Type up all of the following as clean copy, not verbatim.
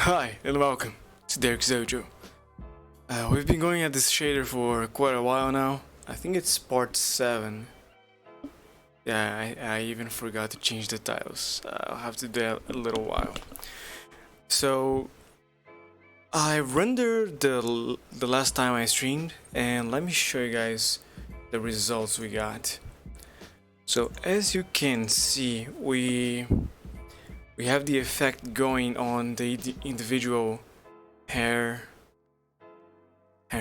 Hi and welcome to Daerik Dojo. We've been going at this shader for quite a while now. I think it's part 7. Yeah, I even forgot to change the titles. I'll have to do that a little while. So I rendered the last time I streamed, and let me show you guys the results we got. So as you can see, we have the effect going on the individual hair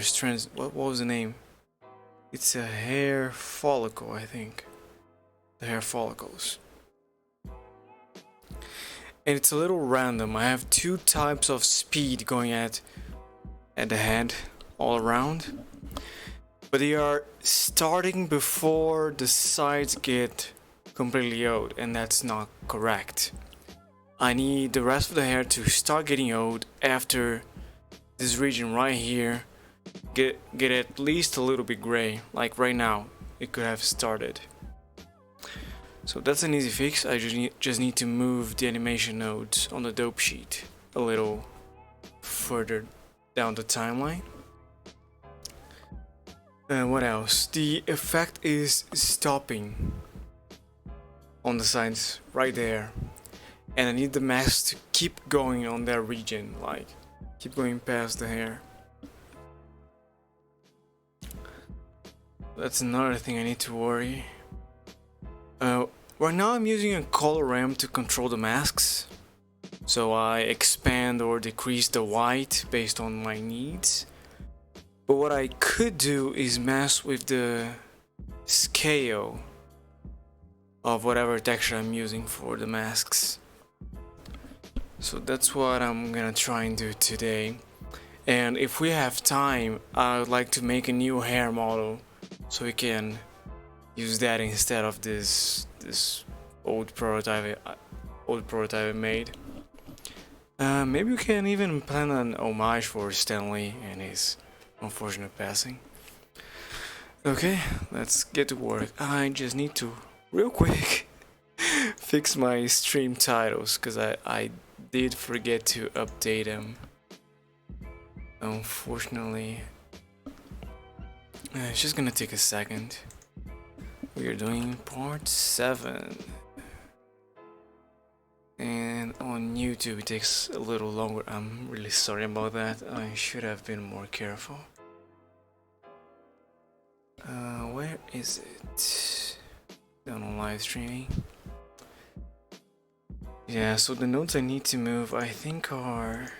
strands. What was the name? It's a hair follicle, I think. The hair follicles. And it's a little random. I have two types of speed going at the head all around, but they are starting before the sides get completely old, and that's not correct. I need the rest of the hair to start getting old after this region right here get at least a little bit gray. Like right now it could have started. So that's an easy fix. I just need to move the animation nodes on the dope sheet a little further down the timeline. What else? The effect is stopping on the sides right there, and I need the mask to keep going on that region, like keep going past the hair. That's another thing I need to worry. Right now I'm using a color ramp to control the masks, so I expand or decrease the white based on my needs. But what I could do is mess with the scale of whatever texture I'm using for the masks. So that's what I'm gonna try and do today. And if we have time, I would like to make a new hair model so we can use that instead of this old prototype I made. Maybe we can even plan an homage for Stanley and his unfortunate passing. Okay, let's get to work. I just need to real quick fix my stream titles because I did forget to update them, unfortunately. It's just gonna take a second. We are doing part 7, and on YouTube it takes a little longer. I'm really sorry about that. I should have been more careful. Where is it? Down on live streaming. Yeah, so the nodes I need to move, I think, are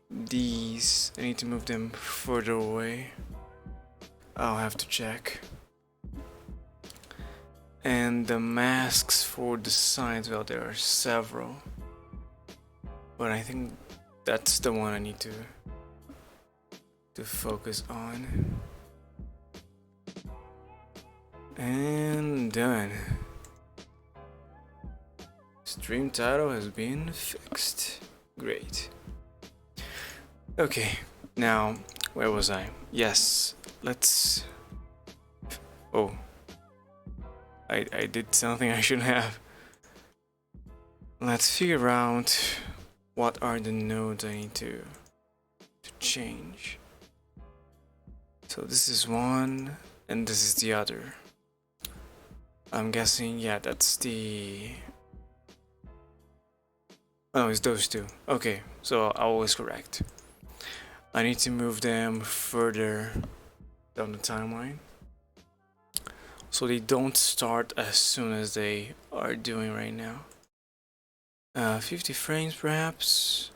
these. I need to move them further away. I'll have to check. And the masks for the sides, well, there are several, but I think that's the one I need to focus on. And done. Stream title has been fixed. Great. Okay, now where was I? Yes, let's. Oh, I did something I shouldn't have. Let's figure out what are the nodes I need to change. So this is one, and this is the other. I'm guessing, yeah, that's the. Oh, it's those two. Okay, so I was correct. I need to move them further down the timeline so they don't start as soon as they are doing right now. 50 frames perhaps.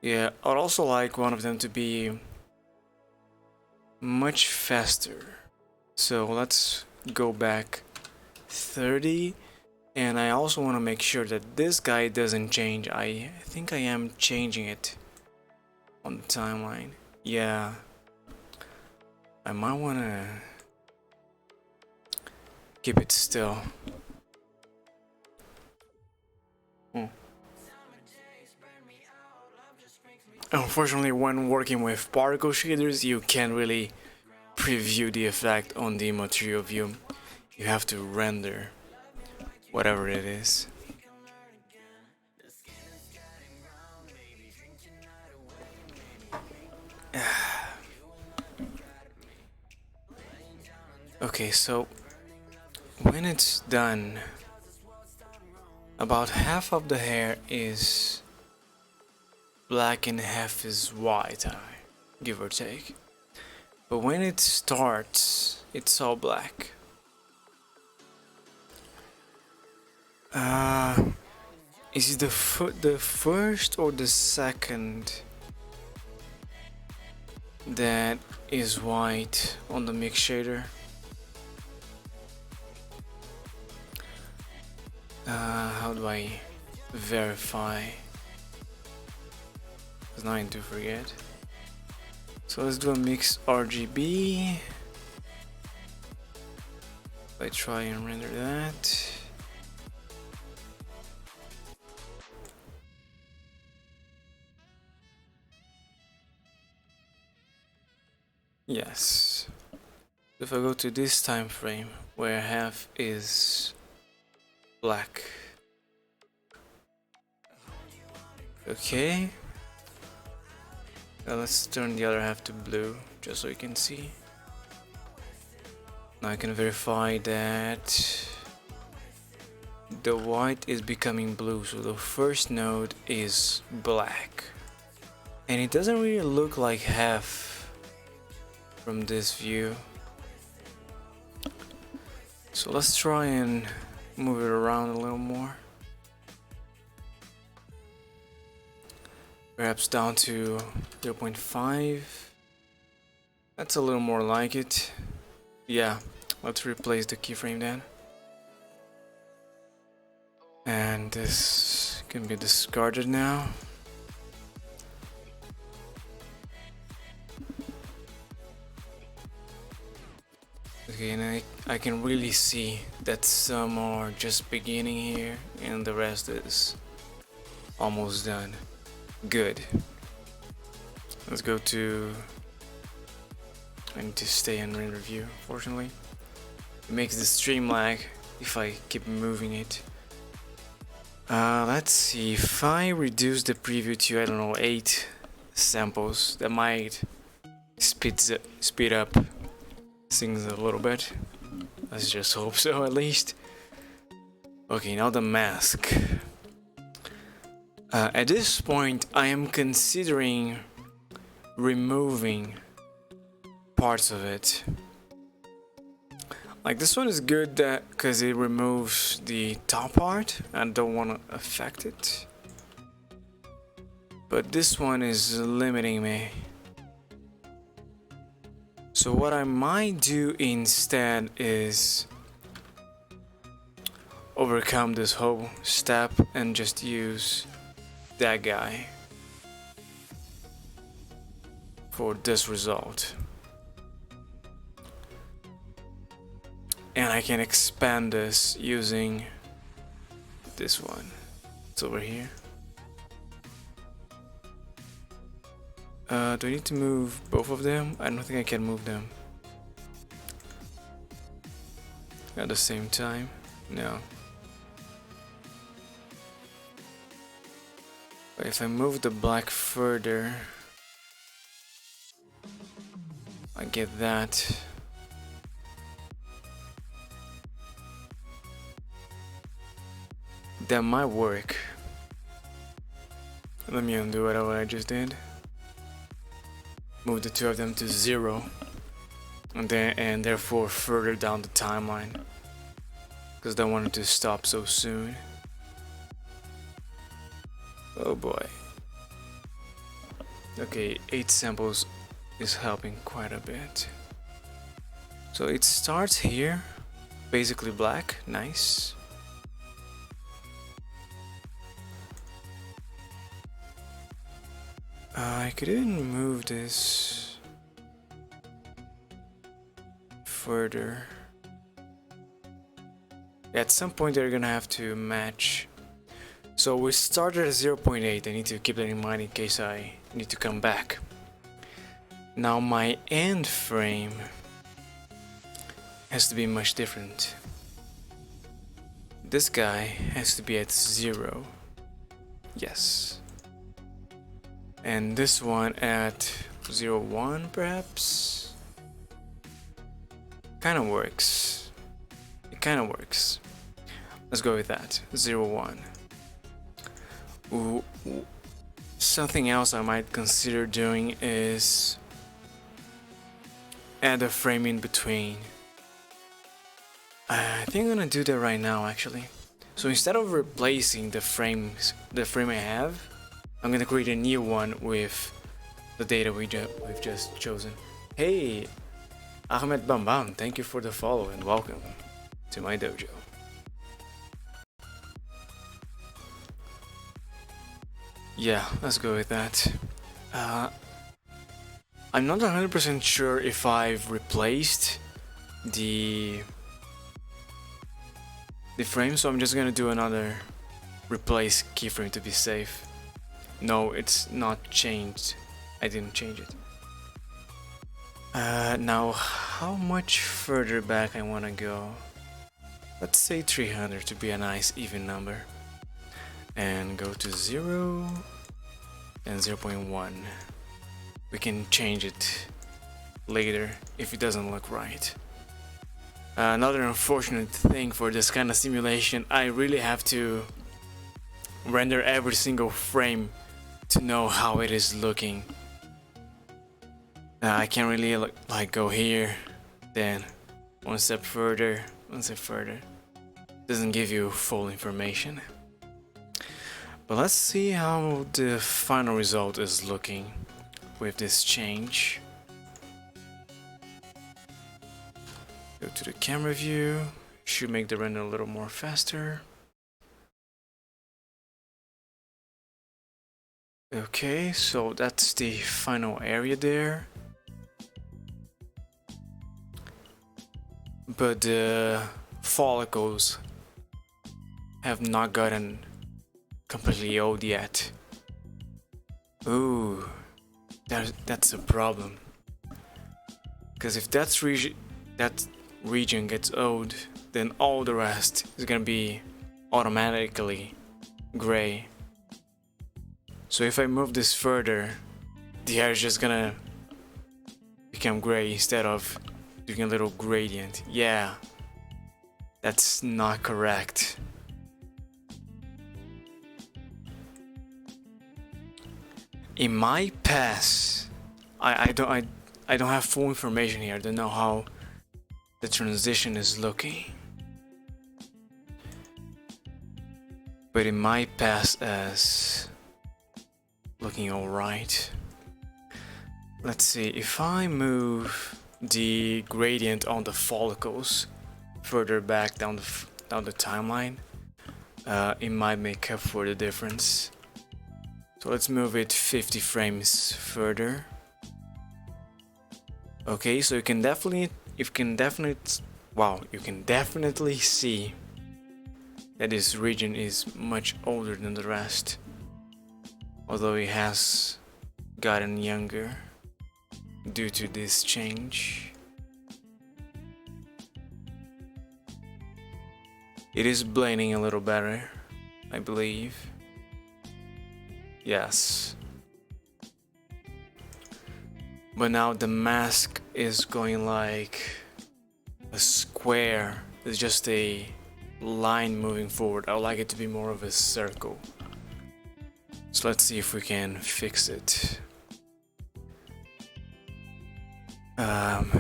Yeah, I'd also like one of them to be much faster. So let's go back 30, and I also want to make sure that this guy doesn't change. I think I am changing it on the timeline. Yeah, I might want to keep it still. Unfortunately, when working with particle shaders, you can't really preview the effect on the material view. You have to render whatever it is. Okay, so when it's done, about half of the hair is black and half is white, give or take. But when it starts, it's all black. Is it the first or the second that is white on the mix shader? How do I verify? Because now I do forget. So let's do a mix RGB. I try and render that. Yes. If I go to this time frame where half is black. Okay. Now let's turn the other half to blue just so you can see. Now I can verify that the white is becoming blue, so the first node is black. And it doesn't really look like half from this view. So let's try and move it around a little more. Perhaps down to 0.5. That's a little more like it. Yeah, let's replace the keyframe then. And this can be discarded now. Okay, and I can really see that some are just beginning here and the rest is almost done. Good. Let's go to... I need to stay in render view, fortunately. It makes the stream lag if I keep moving it. Let's see, if I reduce the preview to, I don't know, 8 samples, that might speed up things a little bit. Let's just hope so, at least. Okay, now the mask. At this point, I am considering removing parts of it. Like this one is good because it removes the top part. I don't want to affect it. But this one is limiting me. So what I might do instead is overcome this whole step and just use that guy for this result. And I can expand this using this one. It's over here. Do I need to move both of them? I don't think I can move them at the same time. No. But if I move the black further, I get that. That might work. Let me undo what I just did. Move the two of them to 0, and therefore further down the timeline, because I don't want it to stop so soon. Oh boy. Okay, 8 samples is helping quite a bit. So it starts here, basically black, nice. I could even move this further. At some point they're gonna have to match. So we started at 0.8. I need to keep that in mind in case I need to come back. Now my end frame has to be much different. this guy has to be at 0. Yes. And this one at 0, 1 perhaps? Kinda works. It kinda works. Let's go with that. 0, 1. Ooh. Something else I might consider doing is add a frame in between. I think I'm gonna do that right now actually. So instead of replacing the frame I have, I'm gonna create a new one with the data we've just chosen. Hey, Ahmed Bambam, thank you for the follow and welcome to my dojo. Yeah, let's go with that. I'm not 100% sure if I've replaced the frame, so I'm just gonna do another replace keyframe to be safe. No, it's not changed. I didn't change it. Now, how much further back I wanna go? Let's say 300 to be a nice even number. And go to 0 and 0.1. We can change it later if it doesn't look right. Another unfortunate thing for this kind of simulation, I really have to render every single frame to know how it is looking. I can't really like go here, then one step further. Doesn't give you full information. But let's see how the final result is looking with this change. Go to the camera view, should make the render a little more faster. Okay, so that's the final area there. But the follicles have not gotten completely old yet. Ooh, that's a problem. Because if that region gets old, then all the rest is gonna be automatically gray. So if I move this further, the hair is just gonna become gray instead of doing a little gradient. Yeah, that's not correct. It might pass. I don't have full information here. I don't know how the transition is looking, but it might pass as looking alright. Let's see, if I move the gradient on the follicles further back down the timeline, it might make up for the difference. So let's move it 50 frames further. Okay, so you can definitely see that this region is much older than the rest, although it has gotten younger due to this change. It is blending a little better, I believe. Yes. But now the mask is going like a square. It's just a line moving forward. I would like it to be more of a circle. So let's see if we can fix it. I'm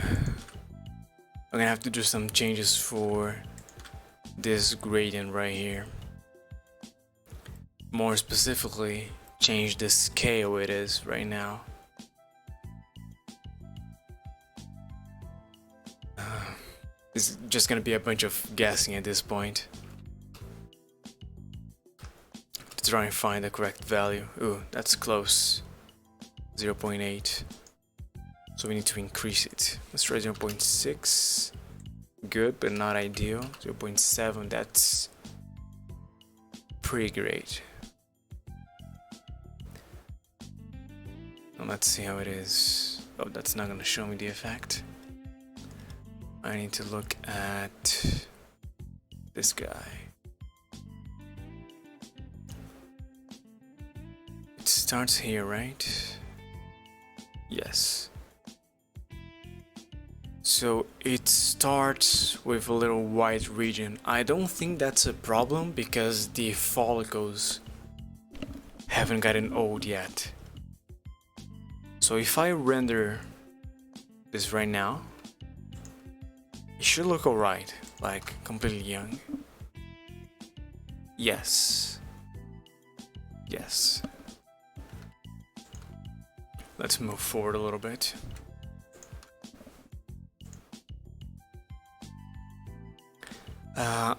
gonna have to do some changes for this gradient right here. More specifically, change the scale it is right now. It's just gonna be a bunch of guessing at this point to try and find the correct value. Ooh, that's close. 0.8. So we need to increase it. Let's try 0.6. Good, but not ideal. 0.7, that's pretty great. Now let's see how it is. Oh, that's not gonna show me the effect. I need to look at this guy. starts here, right? Yes. So it starts with a little white region. I don't think that's a problem because the follicles haven't gotten old yet. So if I render this right now, it should look alright, like completely young. Yes. Yes. Let's move forward a little bit.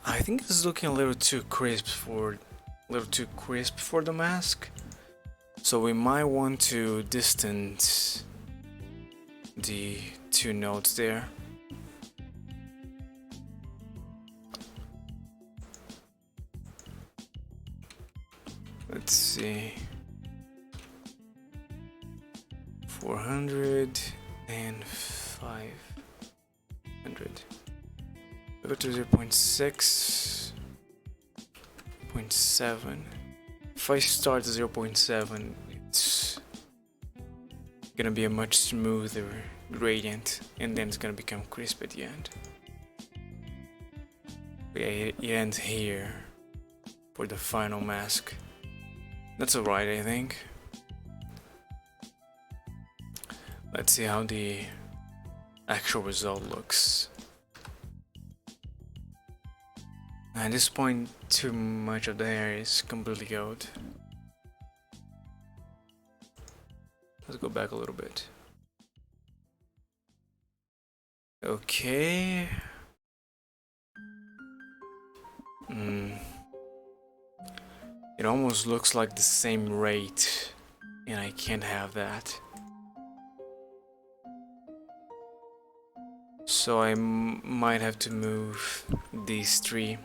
I think this is looking a little too crisp for the mask. So we might want to distance the two nodes there. Let's see. 400 and 500. Go to 0.6, 0.7. If I start at 0.7, it's gonna be a much smoother gradient, and then it's gonna become crisp at the end. But yeah, it ends here for the final mask. That's alright, I think. Let's see how the actual result looks. At this point, too much of the hair is completely gold. Let's go back a little bit. Okay. It almost looks like the same rate, and I can't have that. So I might have to move these three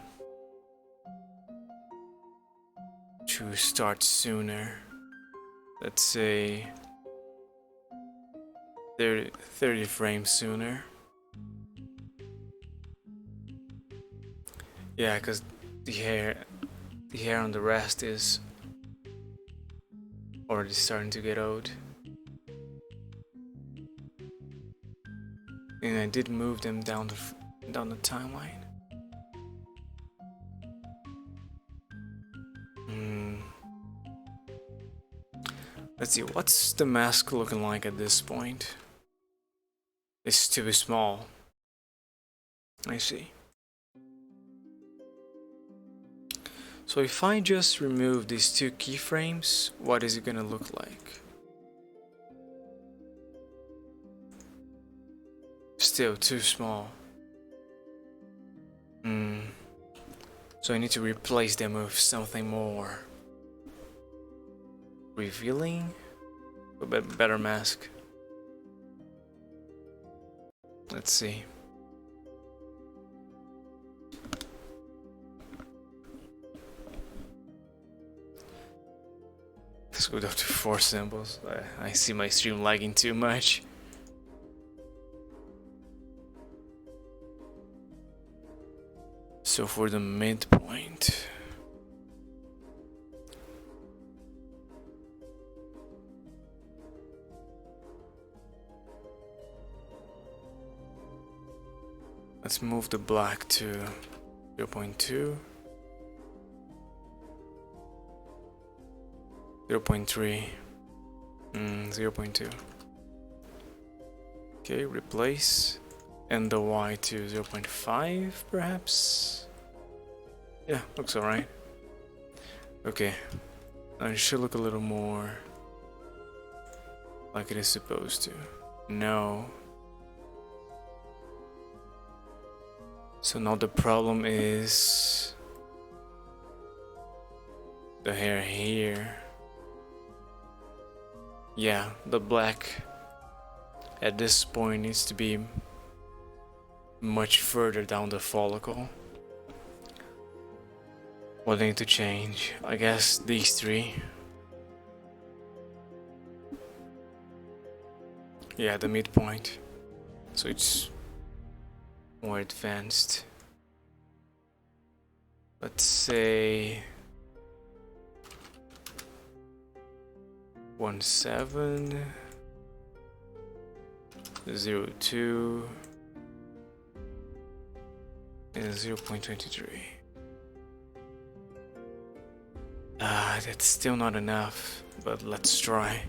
to start sooner. Let's say 30 frames sooner. Yeah, because the hair on the rest is already starting to get old. And I did move them down the timeline. Let's see, what's the mask looking like at this point? It's too small. I see. So if I just remove these two keyframes, what is it gonna look like? Still too small. So I need to replace them with something more revealing, a bit better mask. Let's see. Let's go down to 4 symbols. I see my stream lagging too much. So for the midpoint, let's move the black to 0.2, 0.3, 0.2. Okay, replace, and the Y to 0.5 perhaps. Yeah, looks alright. Okay, now it should look a little more like it is supposed to. No. So now the problem is the hair here. Yeah, the black at this point needs to be much further down the follicle. What I need to change? I guess these three. Yeah, the midpoint. So it's more advanced. Let's say 17 02 and 0.23. That's still not enough, but let's try.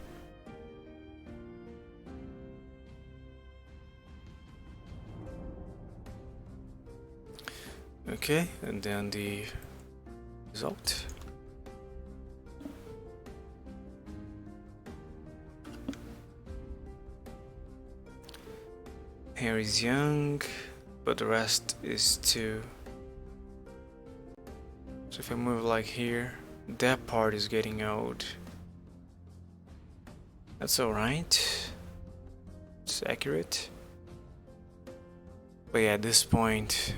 Okay, and then the result. Hair is young, but the rest is 2. So if I move like here, that part is getting old. That's alright. It's accurate. But yeah, at this point,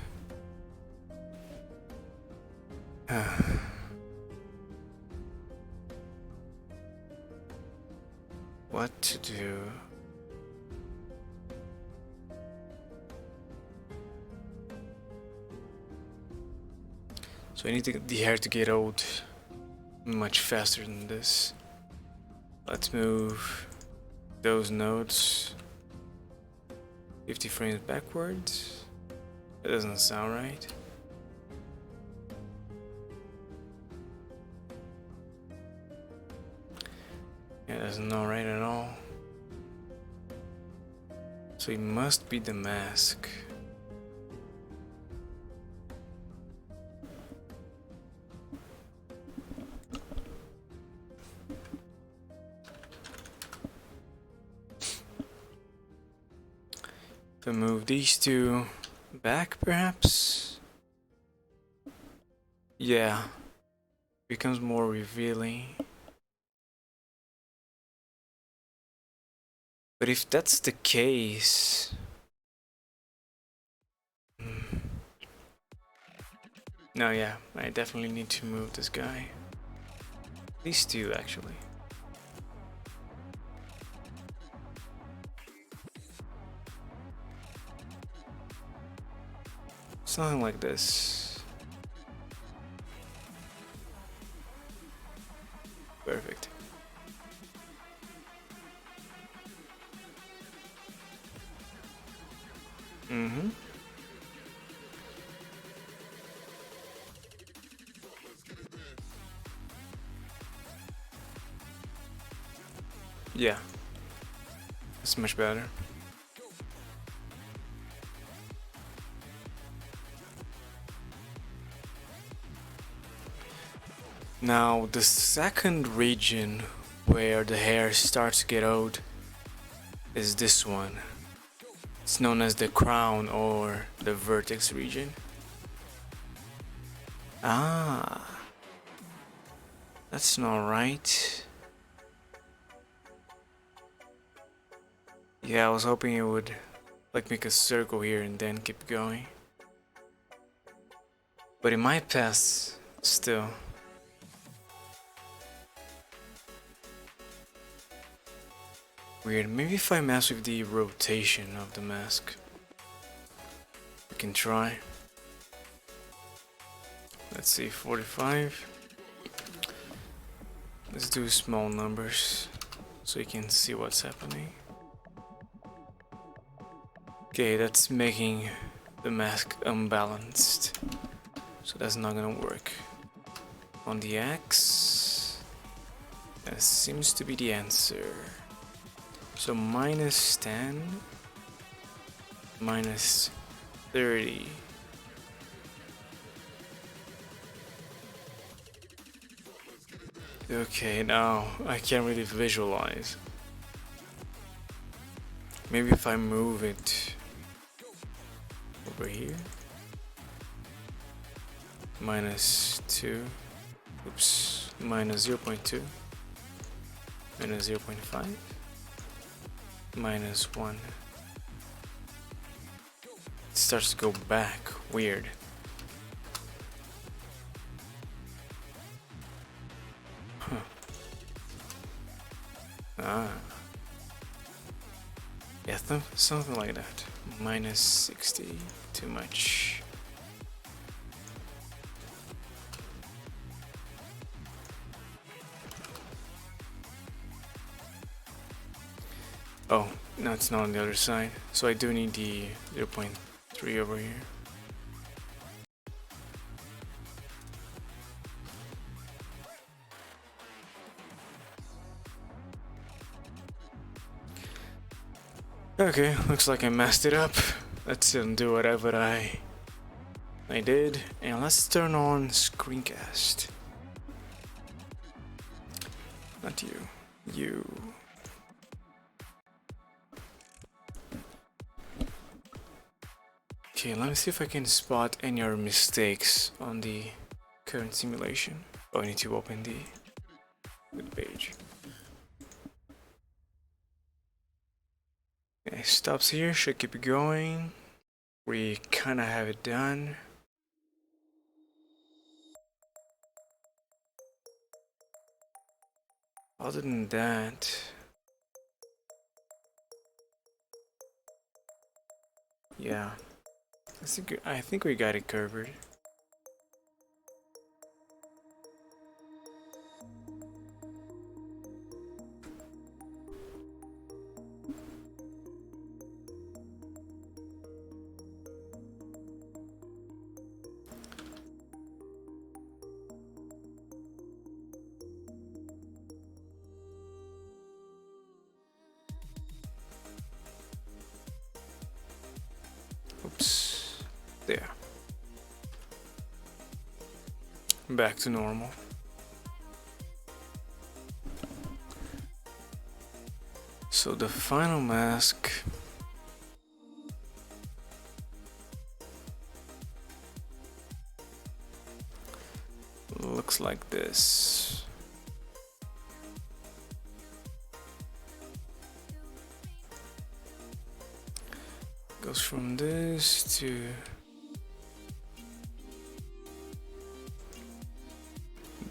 what to do? So I need the hair to get old much faster than this. Let's move those nodes 50 frames backwards. That doesn't sound right. Yeah, that's not right at all. So it must be the mask. If I move these two back, perhaps? Yeah, becomes more revealing. But if that's the case, no, yeah, I definitely need to move this guy. These two, actually. Something like this. Perfect. Mm-hmm. Yeah. It's much better. Now, the second region where the hair starts to get old is this one. It's known as the crown or the vertex region. Ah, that's not right. Yeah, I was hoping it would like make a circle here and then keep going. But it might pass still. Weird, maybe if I mess with the rotation of the mask. We can try. Let's see, 45. Let's do small numbers so you can see what's happening. Okay, that's making the mask unbalanced. So that's not gonna work. On the X, that seems to be the answer. So minus 10, minus 30. Okay, now I can't really visualize. Maybe if I move it over here. Minus 2. Oops. Minus 0.2. Minus 0.5. Minus 1. It starts to go back. Weird. Huh. Ah. Yeah, something like that. Minus 60. Too much. Oh, no, it's not on the other side. So I do need the 0.3 over here. Okay, looks like I messed it up. Let's undo whatever I did, and let's turn on screencast. Not you. You. Okay, let me see if I can spot any other mistakes on the current simulation. Oh, I need to open the page. Okay, stops here, should keep it going. We kinda have it done. Other than that, yeah, I think we got it covered. Oops, there. Back to normal. So the final mask looks like this. Goes from this to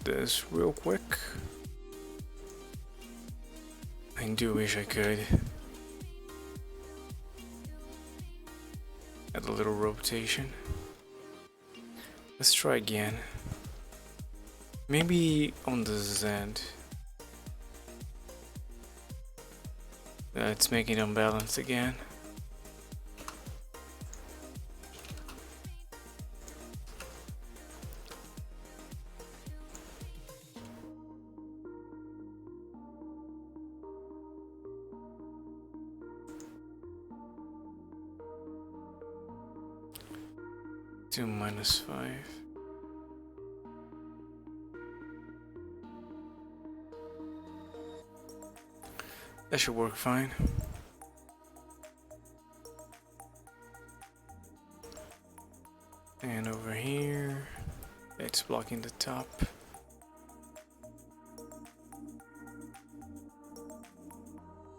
this real quick. I do wish I could add a little rotation. Let's try again. Maybe on the Z. It's making it unbalanced again. To -5. That should work fine. And over here, it's blocking the top.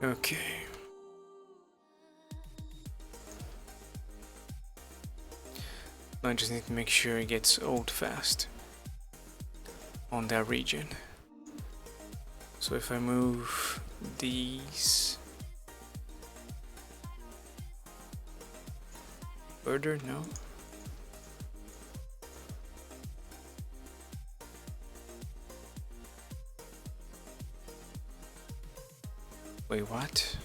Okay. I just need to make sure it gets old fast on that region. So if I move these further, no. Wait, what?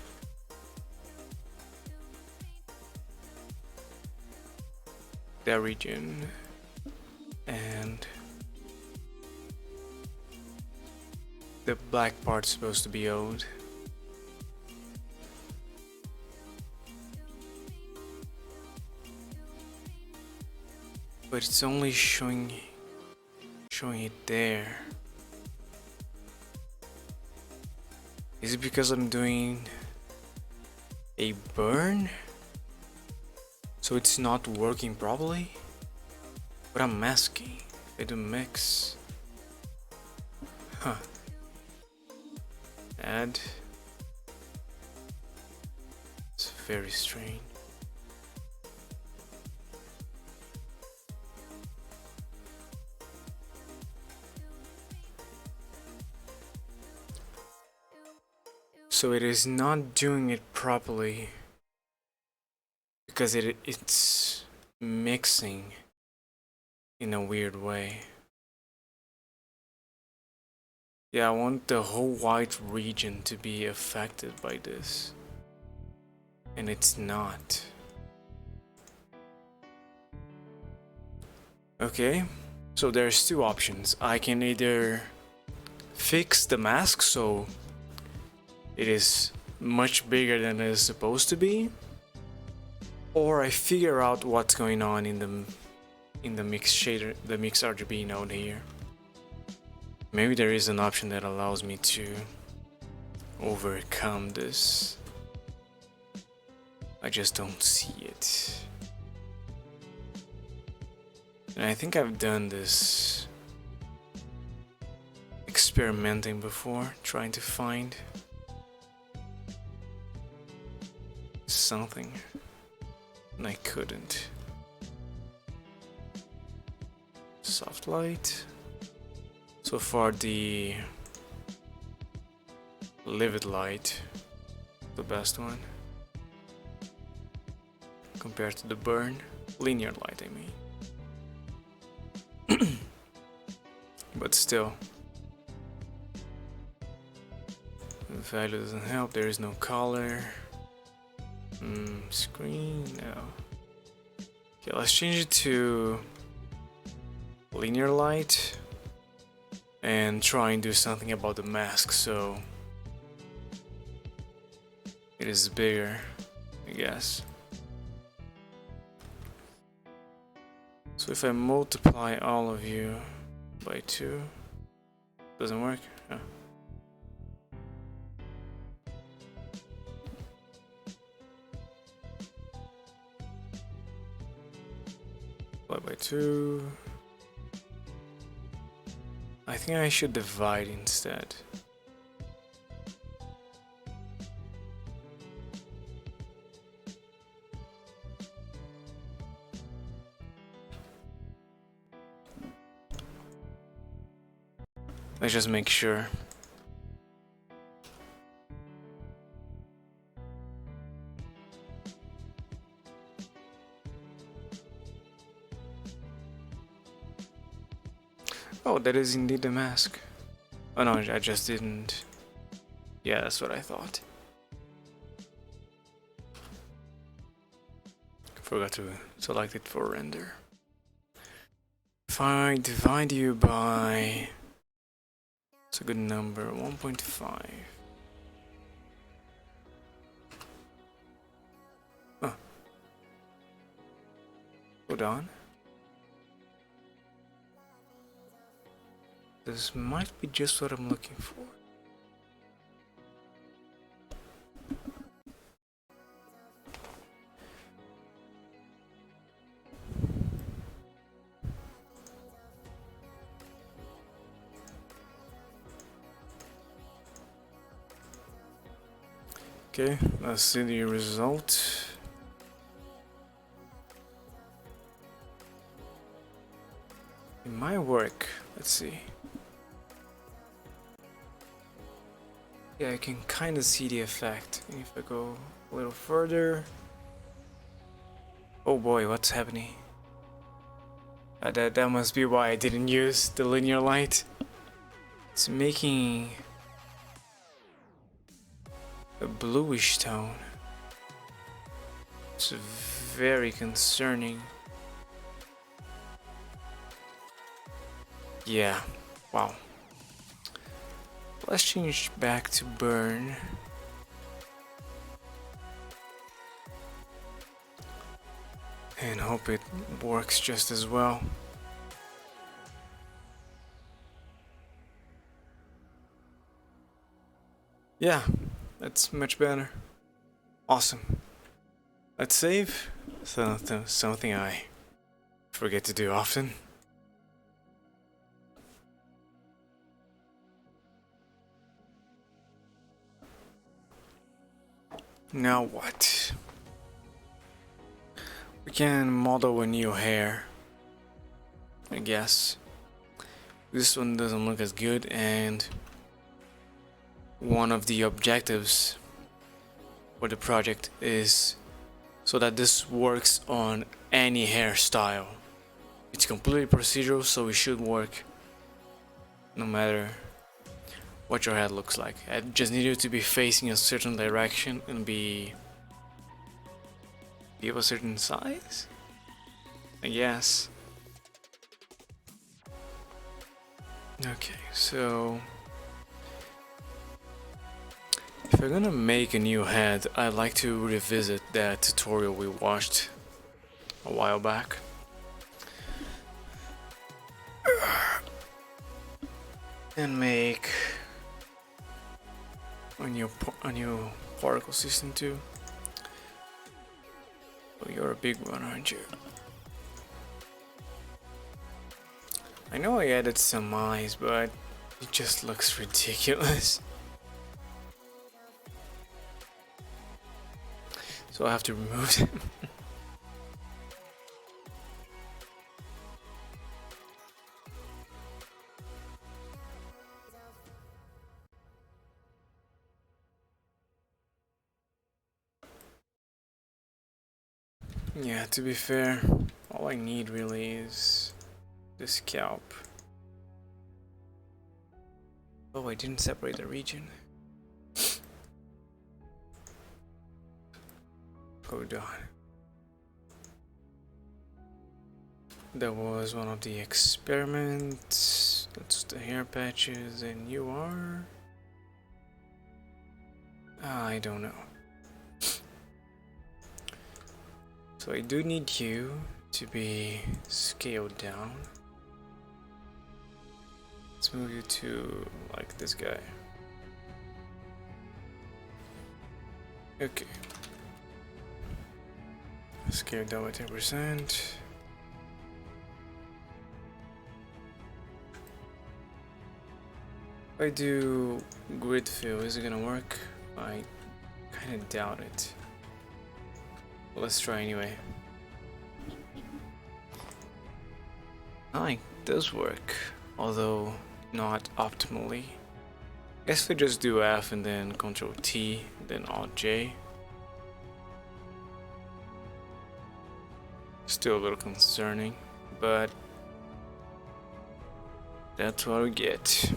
That region and the black part's supposed to be old. But it's only showing it there. Is it because I'm doing a burn? So it's not working properly? But I'm masking. I do mix. Huh. Add. It's very strange. So it is not doing it properly because it's mixing in a weird way. Yeah, I want the whole white region to be affected by this. and it's not. Okay, so there's two options. I can either fix the mask so it is much bigger than it is supposed to be, or I figure out what's going on in the mix shader, the mix RGB node here. Maybe there is an option that allows me to overcome this. I just don't see it. And I think I've done this experimenting before, trying to find something, and I couldn't. Soft light. So far the livid light, the best one compared to the burn. Linear light, I mean. But still, the value doesn't help. There is no color. Screen, no. Okay, let's change it to linear light and try and do something about the mask so it is bigger, I guess. So if I multiply all of you by 2, doesn't work? Oh. By 2. I think I should divide instead. Let's just make sure. Oh, that is indeed the mask. Oh no, I just didn't. Yeah, that's what I thought. Forgot to select it for render. If I divide you by, it's a good number, 1.5. Oh. Hold on. This might be just what I'm looking for. Okay, let's see the result. It might work. Let's see. Yeah, I can kind of see the effect. And if I go a little further... Oh boy, what's happening? That must be why I didn't use the linear light. It's making a bluish tone. It's very concerning. Yeah, wow. Let's change back to burn. And hope it works just as well. Yeah, that's much better. Awesome. Let's save. Something I forget to do often. Now what? We can model a new hair, I guess. This one doesn't look as good, and one of the objectives for the project is so that this works on any hairstyle. It's completely procedural, so it should work no matter what your head looks like. I just need you to be facing a certain direction and be give a certain size? I guess. Okay, so if we're gonna make a new head, I'd like to revisit that tutorial we watched a while back. And make a new particle system too. Oh, you're a big one, aren't you? I know I added some eyes, but it just looks ridiculous. So I have to remove them. Yeah, to be fair, all I need really is the scalp. Oh, I didn't separate the region. Hold on. That was one of the experiments. That's the hair patches, and you are... I don't know. So I do need you to be scaled down. Let's move you to like this guy. Okay. Scale down by 10%. If I do grid fill, is it gonna work? I kinda doubt it. Well, let's try anyway. It does work, although not optimally. I guess we just do F and then Control T, then Alt J. Still a little concerning, but that's what we get.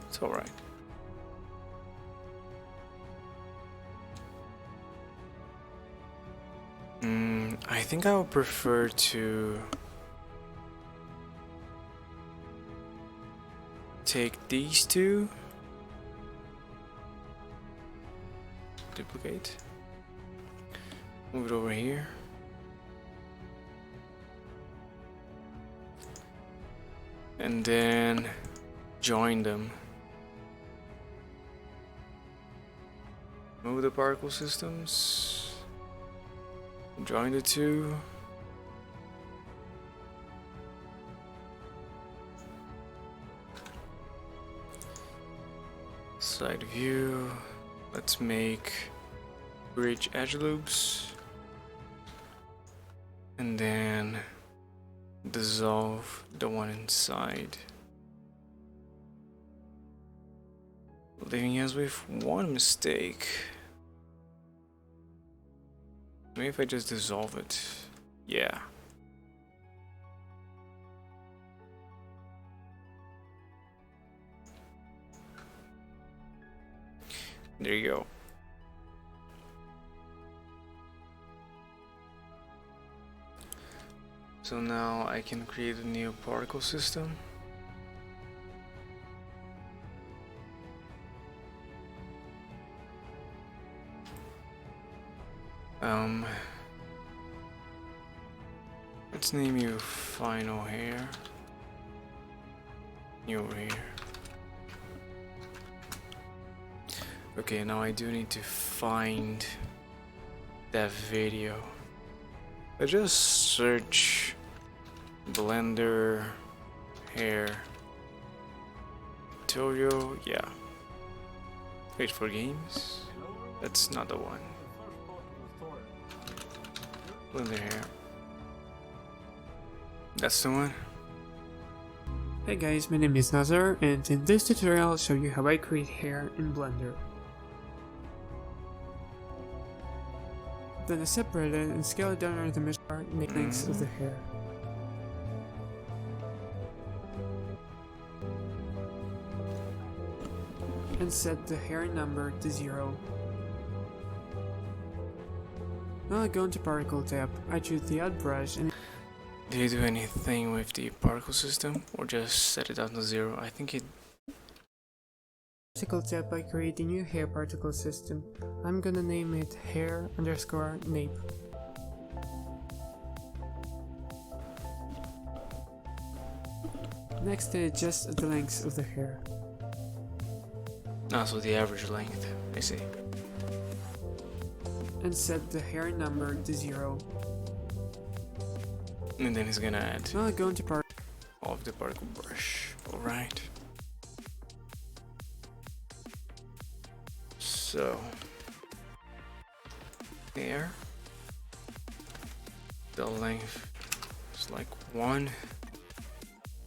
It's alright. I think I would prefer to take these two, duplicate, move it over here, and then join them. Move the particle systems, join the two. Side view. Let's make bridge edge loops and then dissolve the one inside, leaving us with one mistake. Maybe if I just dissolve it. Yeah. There you go. So now I can create a new particle system. Let's name you final hair. You over here. Okay, now I do need to find that video. I just search Blender hair tutorial. Yeah. Wait for games. That's not the one. Blender hair. That's the one. Hey guys, my name is Nazar, and in this tutorial I'll show you how I create hair in Blender. Then I separate it and scale it down under the mesh bar and make lengths of the hair. and set the hair number to 0. Now I go into particle tab, I choose the add brush and Do you do anything with the particle system or just set it down to 0? I think it... particle tab I create a new hair particle system. I'm gonna name it hair underscore nape. Next I adjust the length of the hair. Ah, so the average length, I see. And set the hair number to 0. And then he's gonna add Now I go into all of the particle brush. Alright. So there. The length is like 1.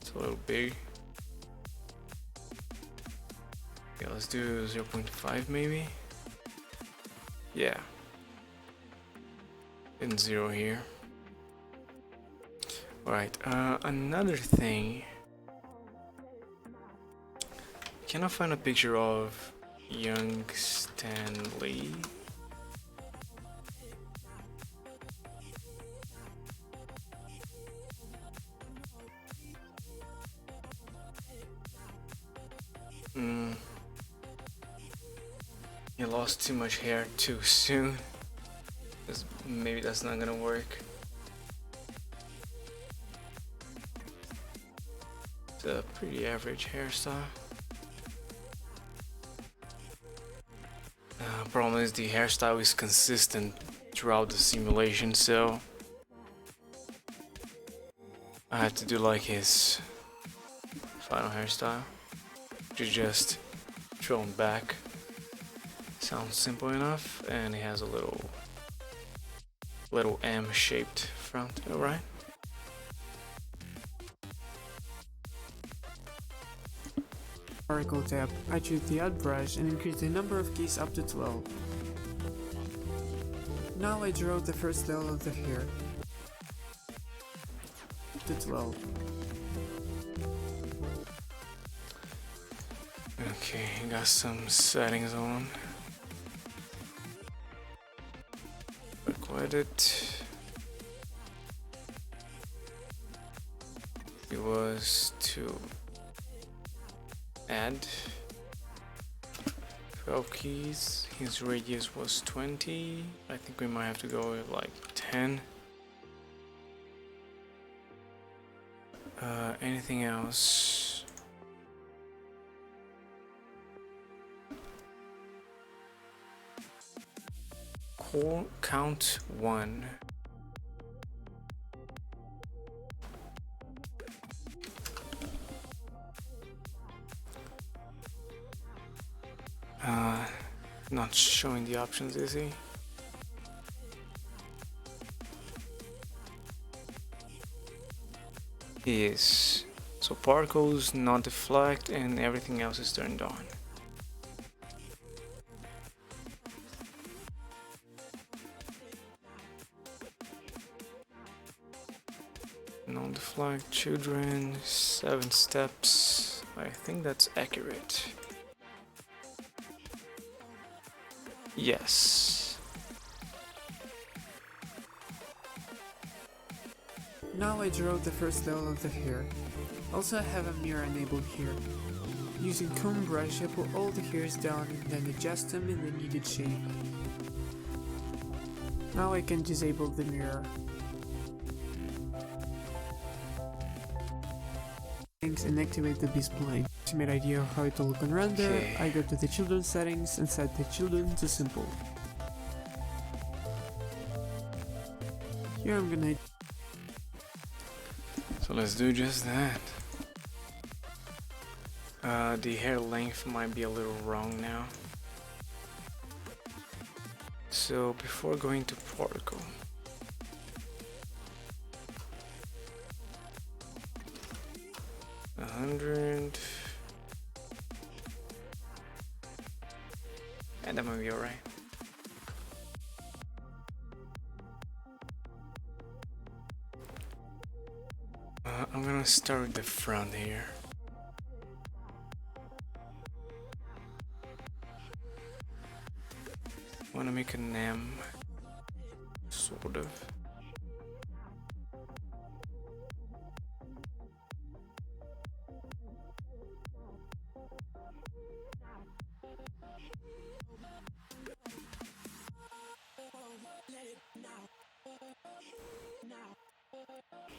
It's a little big. Okay, let's do 0.5 maybe. Yeah. And 0 here. Alright, another thing. Can I find a picture of young Stanley? He lost too much hair too soon. Maybe that's not gonna work. It's a pretty average hairstyle. Problem is the hairstyle is consistent throughout the simulation, so I had to do like his final hairstyle, which is just thrown back. Sounds simple enough, and he has a little M-shaped front. Alright. particle tab, I choose the add brush and increase the number of keys up to 12. Now I draw the first level of the hair to 12. Okay, got some settings on. Quick edit. It was to add 12 keys. His radius was 20. I think we might have to go with like 10. Anything else? Count 1. Not showing the options, is he? He is. So particles, not deflect, and everything else is turned on. Non-deflect, children, 7 steps. I think that's accurate. Yes. Now I draw the first level of the hair. Also I have a mirror enabled here. Using comb brush I pull all the hairs down and then adjust them in the needed shape. Now I can disable the mirror. And activate the display. To get an idea of how it will look on render, Okay. I go to the children settings and set the children to simple. Here I'm gonna... So let's do just that. The hair length might be a little wrong now. So before going to particle, 100, and that might be alright. I'm gonna start with the front here. want to make an M, sort of.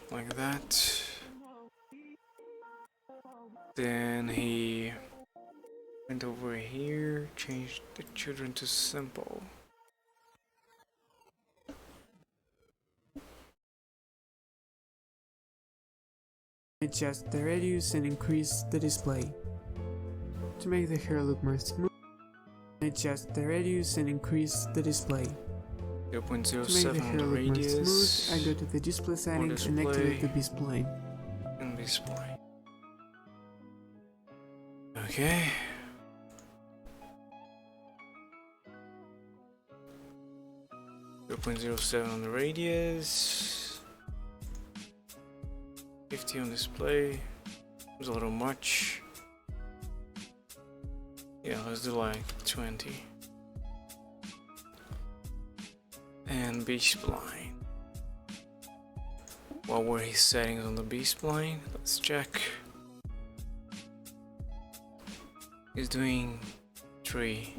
Like that. Then he went over here, changed the children to simple. Adjust the radius and increase the display. To make the hair look more smooth, adjust the radius and increase the display. 0.07 on the radius. I go to the display settings and activate the display. And display. Okay. .07 on the radius. 50 on display. It was a little much. Yeah, let's do like 20. And B-spline. What were his settings on the B-spline? Let's check. He's doing 3.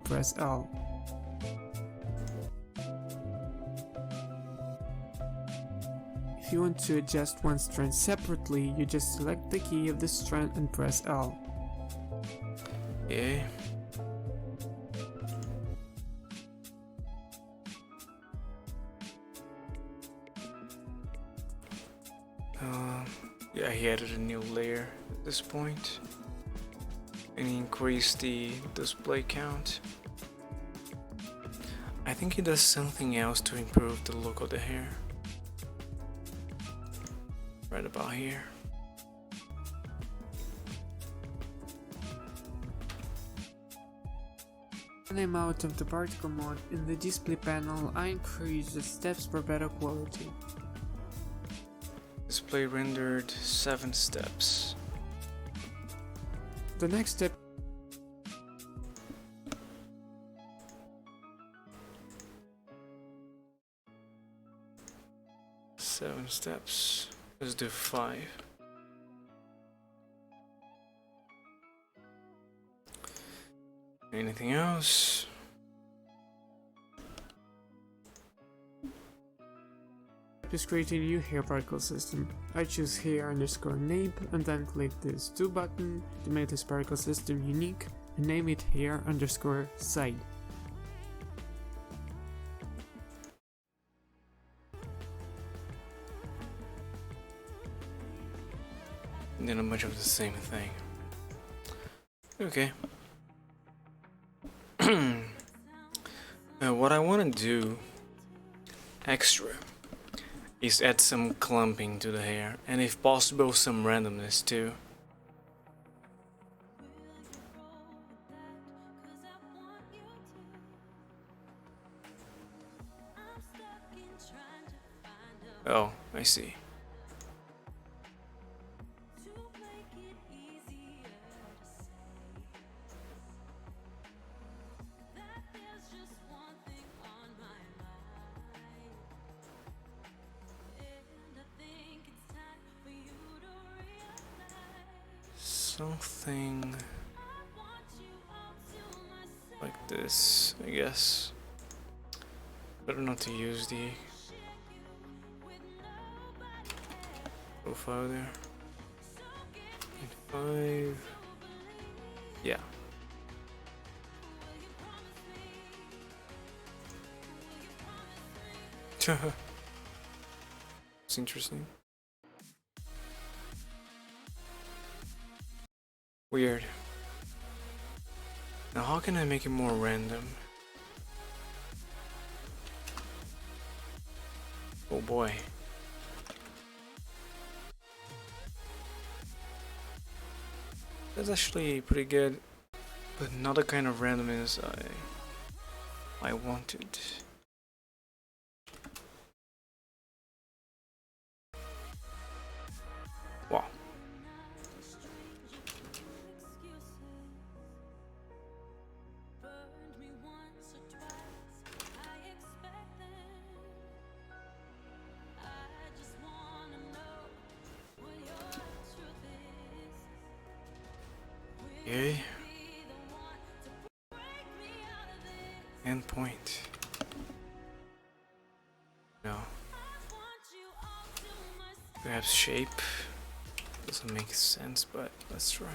Press L. If you want to adjust one strand separately, you just select the key of the strand and press L. Yeah. Yeah, he added a new layer at this point. And he increased the display count. I think he does something else to improve the look of the hair. Right about here. When I'm out of the particle mode, in the display panel I increase the steps for better quality. Display rendered 7 steps. The next step 7 steps. Let's do 5. Anything else? is create a new hair particle system. I choose hair underscore nape and then click this 2 button to make this particle system unique and name it hair underscore side. And then a bunch of the same thing. Okay. What I want to do extra is add some clumping to the hair, and if possible some randomness too. Oh, I see. Something like this, I guess. Better not to use the profile there. 0.5. Yeah. It's interesting. Weird. Now how can I make it more random? Oh boy. That's actually pretty good, but not the kind of randomness I wanted. Okay. Endpoint. No. Perhaps shape. Doesn't make sense, but let's try.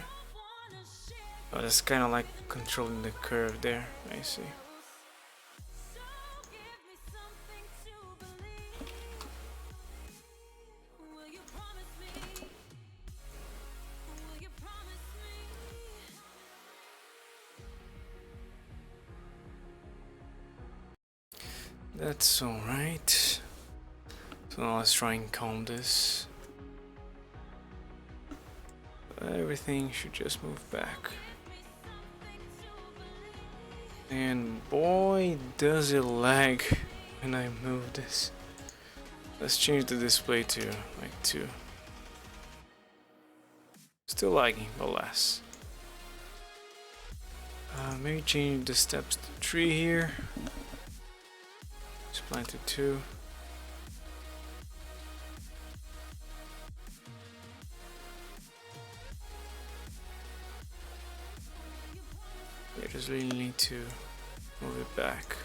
Oh, that's kind of like controlling the curve there. I see. That's alright. So now let's try and calm this. Everything should just move back. And boy, does it lag when I move this. Let's change the display to like 2. Still lagging, but less. Maybe change the steps to 3 here. Spline to 2. I just really need to move it back.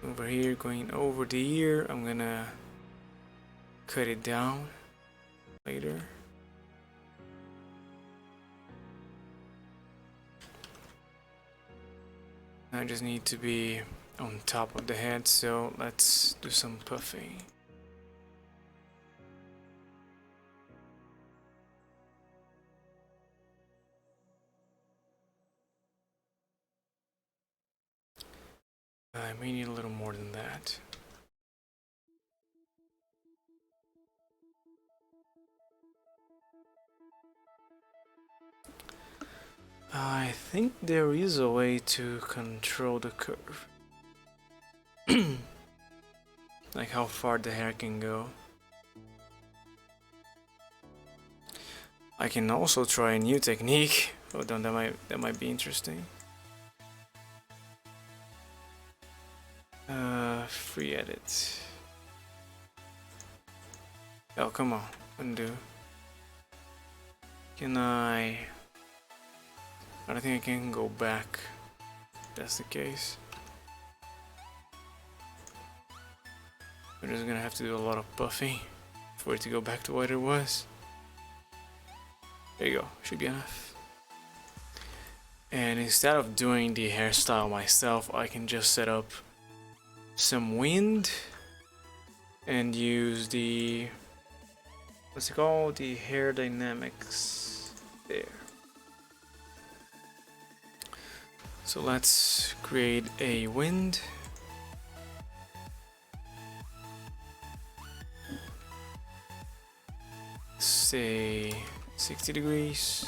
Over here, going over the ear, I'm gonna cut it down later. I just need to be on top of the head, so let's do some puffing. I may need a little more than that. I think there is a way to control the curve. Like how far the hair can go. I can also try a new technique. Hold on, that might be interesting. Free edit. Oh, come on, undo. Can I don't think I can go back. If that's the case. We're just gonna have to do a lot of buffing for it to go back to what it was. There you go, should be enough. And instead of doing the hairstyle myself, I can just set up some wind and use the, what's it called? The hair dynamics there. So let's create a wind. Say 60 degrees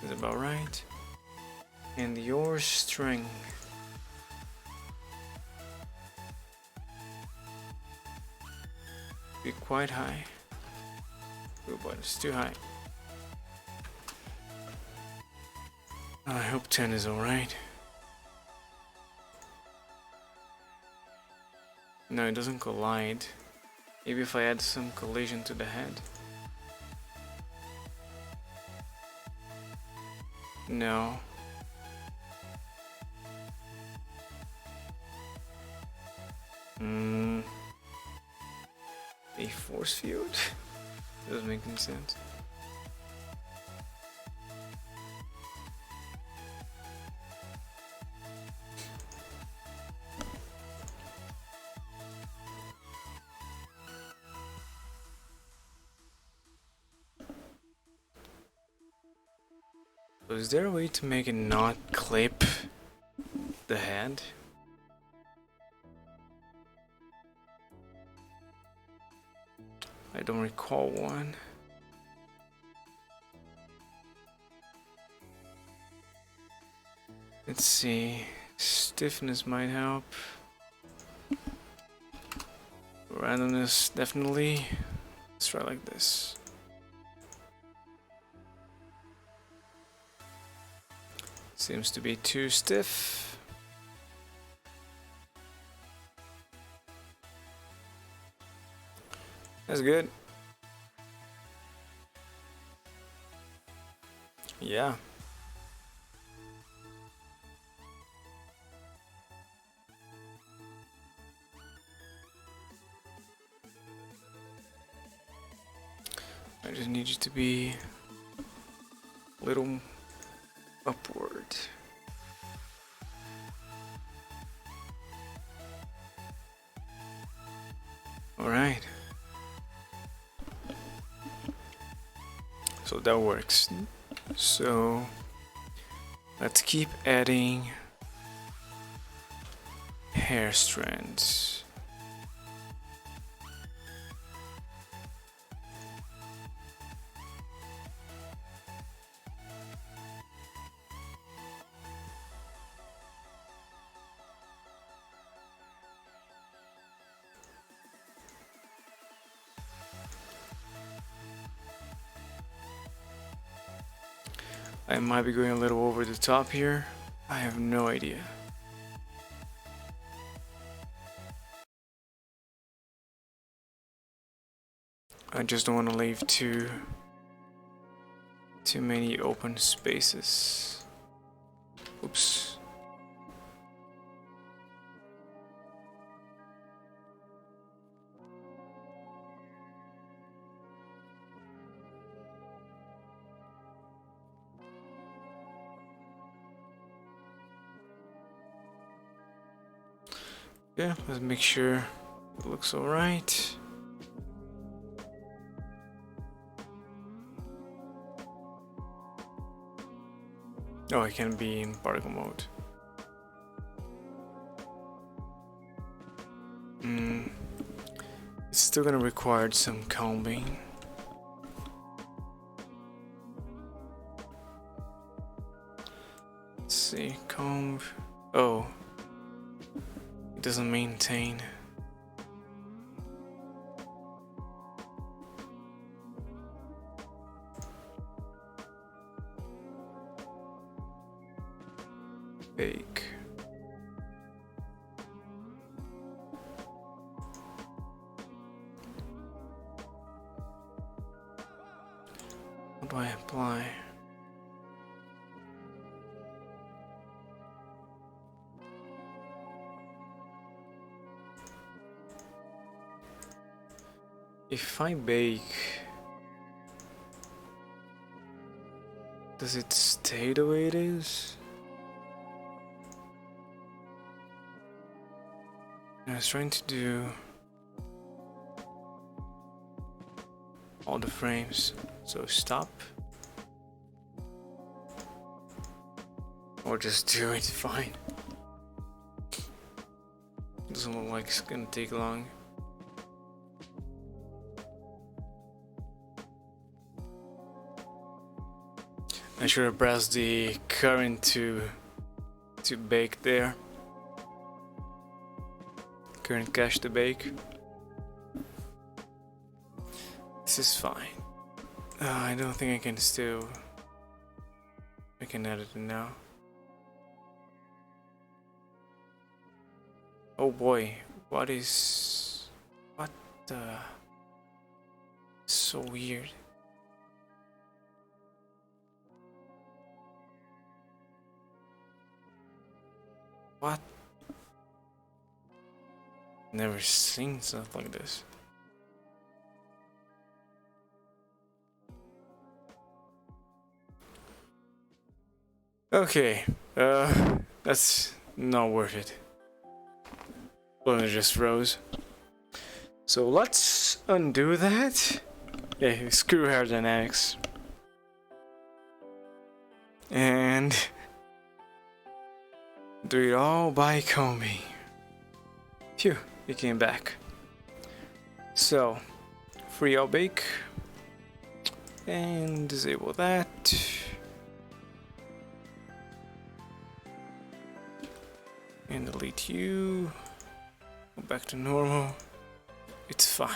is about right. And your strength, be quite high. Oh, but it's too high. I hope 10 is alright. No, it doesn't collide. Maybe if I add some collision to the head. No. A force field? Doesn't make any sense. So is there a way to make it not clip the head? I don't recall one. Let's see. Stiffness might help. Randomness, definitely. Let's try like this. Seems to be too stiff. That's good. Yeah. I just need you to be a little upward. Alright. So that works. So let's keep adding hair strands. I might be going a little over the top here. I have no idea. I just don't want to leave too many open spaces. Oops. Yeah, let's make sure it looks alright. Oh, I can be in particle mode. It's still gonna require some combing. Let's see, comb. Oh, it doesn't maintain. Bake. What do I apply? If I bake, does it stay the way it is? I was trying to do all the frames, so stop, or just do it, fine. Doesn't look like it's gonna take long. I should have pressed the current to bake there. Current cache to bake. This is fine. I don't think I can still. I can edit it now. Oh boy, what the? So weird. What? Never seen stuff like this. Okay, that's not worth it. Well, it just froze. So let's undo that. Yeah, screw hair dynamics. And do it all by combing. Phew, it came back. So, free all bake. And disable that. And delete you. Go back to normal. It's fine.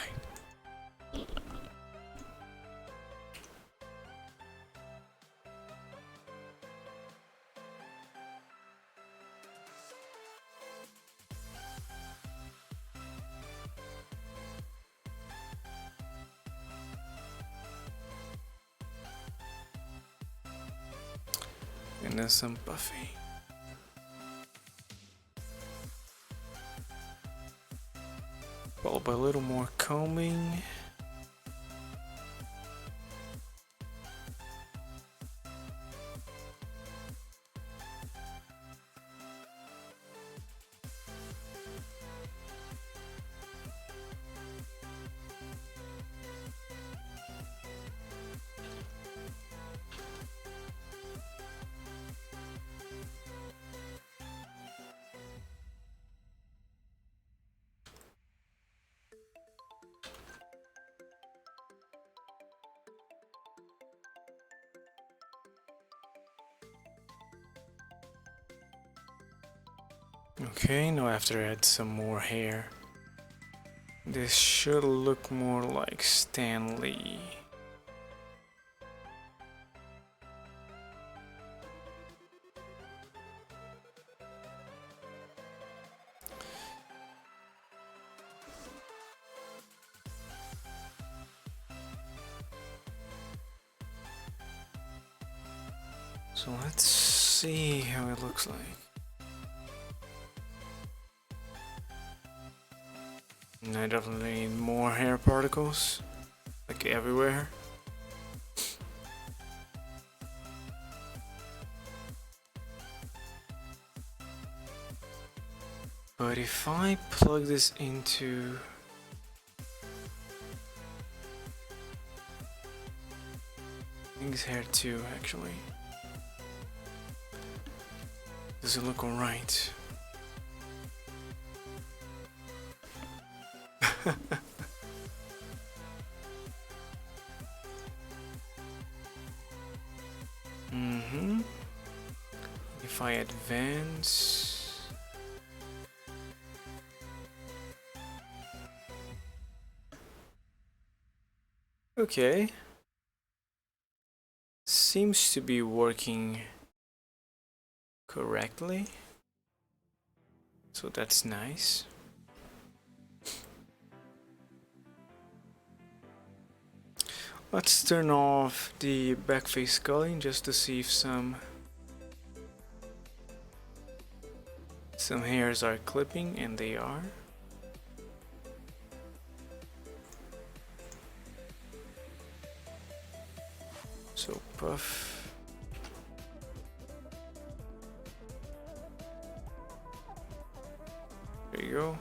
And then some puffy. Followed by a little more combing. Okay, now I have to add some more hair. This should look more like Stanley. So let's see how it looks like. And I definitely need more hair particles, like everywhere. But if I plug this into Link's hair too, actually, does it look alright? If I advance, okay, seems to be working correctly, so that's nice. Let's turn off the backface culling just to see if some hairs are clipping, and they are. So puff. There you go.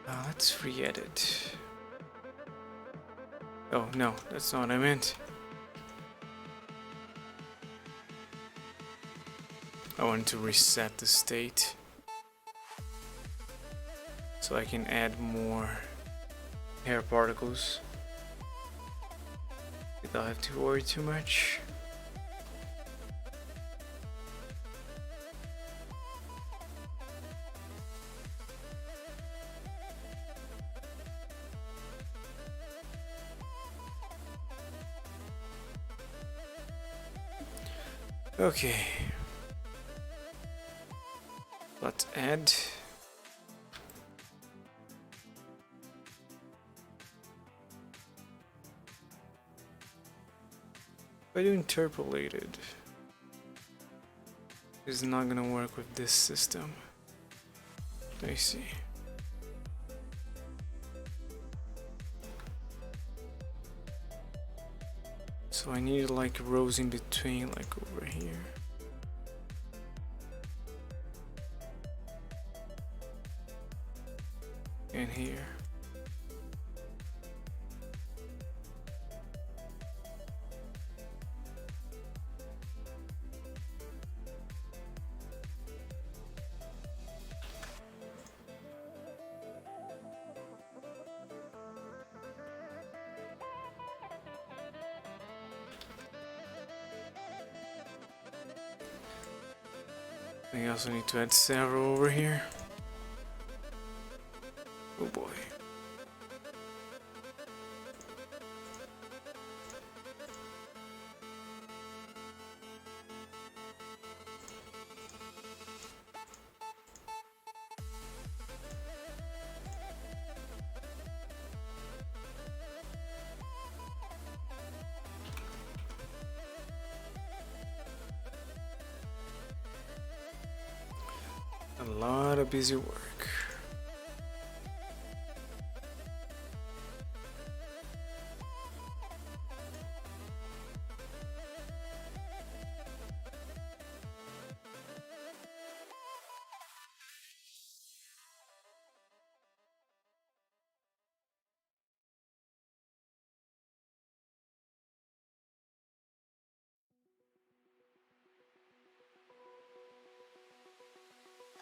Let's re-edit. Oh no, that's not what I meant. I want to reset the state so I can add more hair particles without having to worry too much. Okay, let's add if I do interpolated, it's not gonna work with this system. Let me see. So I need like rows in between, like over here. And here. I also need to add several over here. Oh boy. lot of busy work.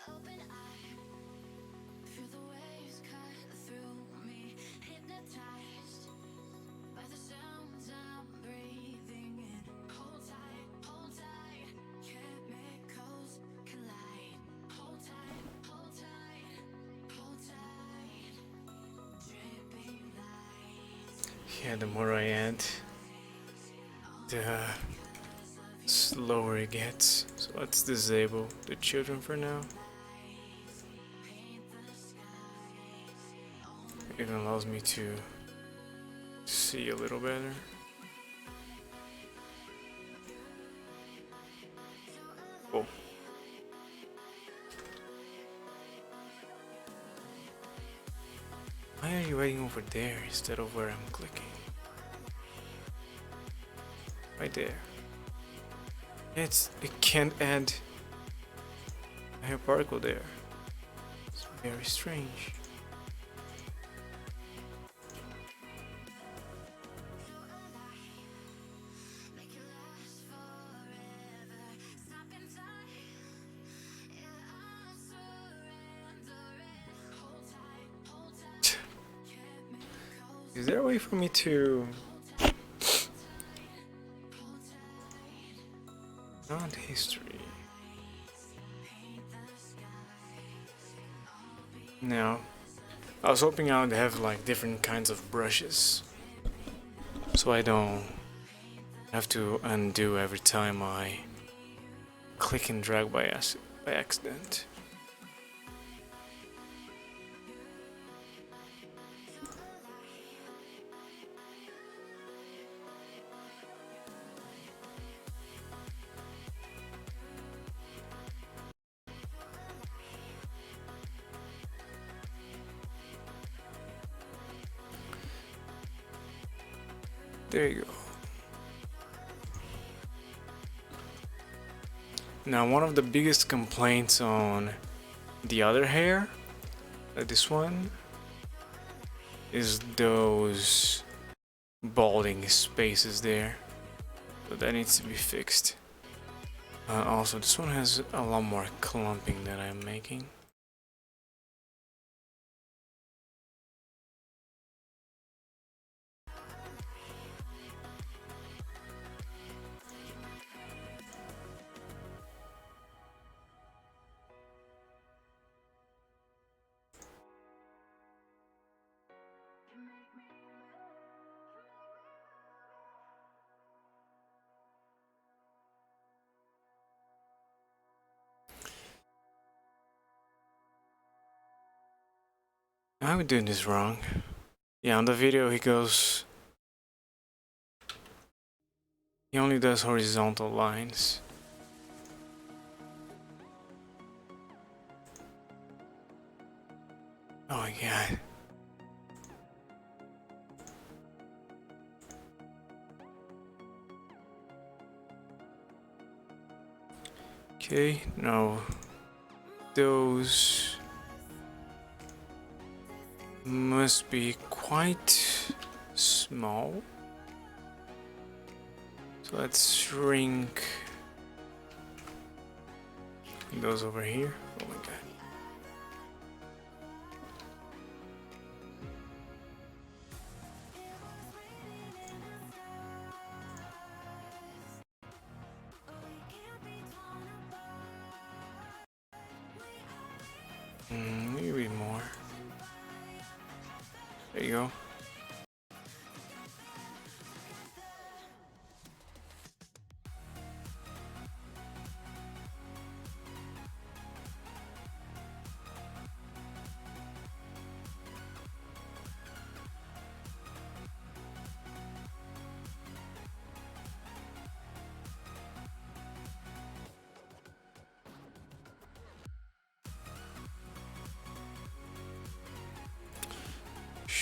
Open eye, feel the waves cut through me, hypnotized by the sounds I'm breathing in. Hold tight, chemicals collide. Hold tight, hold tight, hold tight. Dripping lights. Yeah, the more I add, the slower it gets. So let's disable the children for now. It even allows me to see a little better. Oh. Why are you writing over there instead of where I'm clicking? Right there. It can't add a hair particle there. It's very strange. Is there a way for me to... Not history. No. I was hoping I would have like different kinds of brushes, so I don't have to undo every time I click and drag by accident. There you go. Now, one of the biggest complaints on the other hair, like this one, is those balding spaces there. So that needs to be fixed. Also, this one has a lot more clumping that I'm making. I'm doing this wrong. Yeah, on the video he only does horizontal lines. Oh my god. Okay, now those must be quite small. So let's shrink those over here. Oh my god. Maybe more. There you go.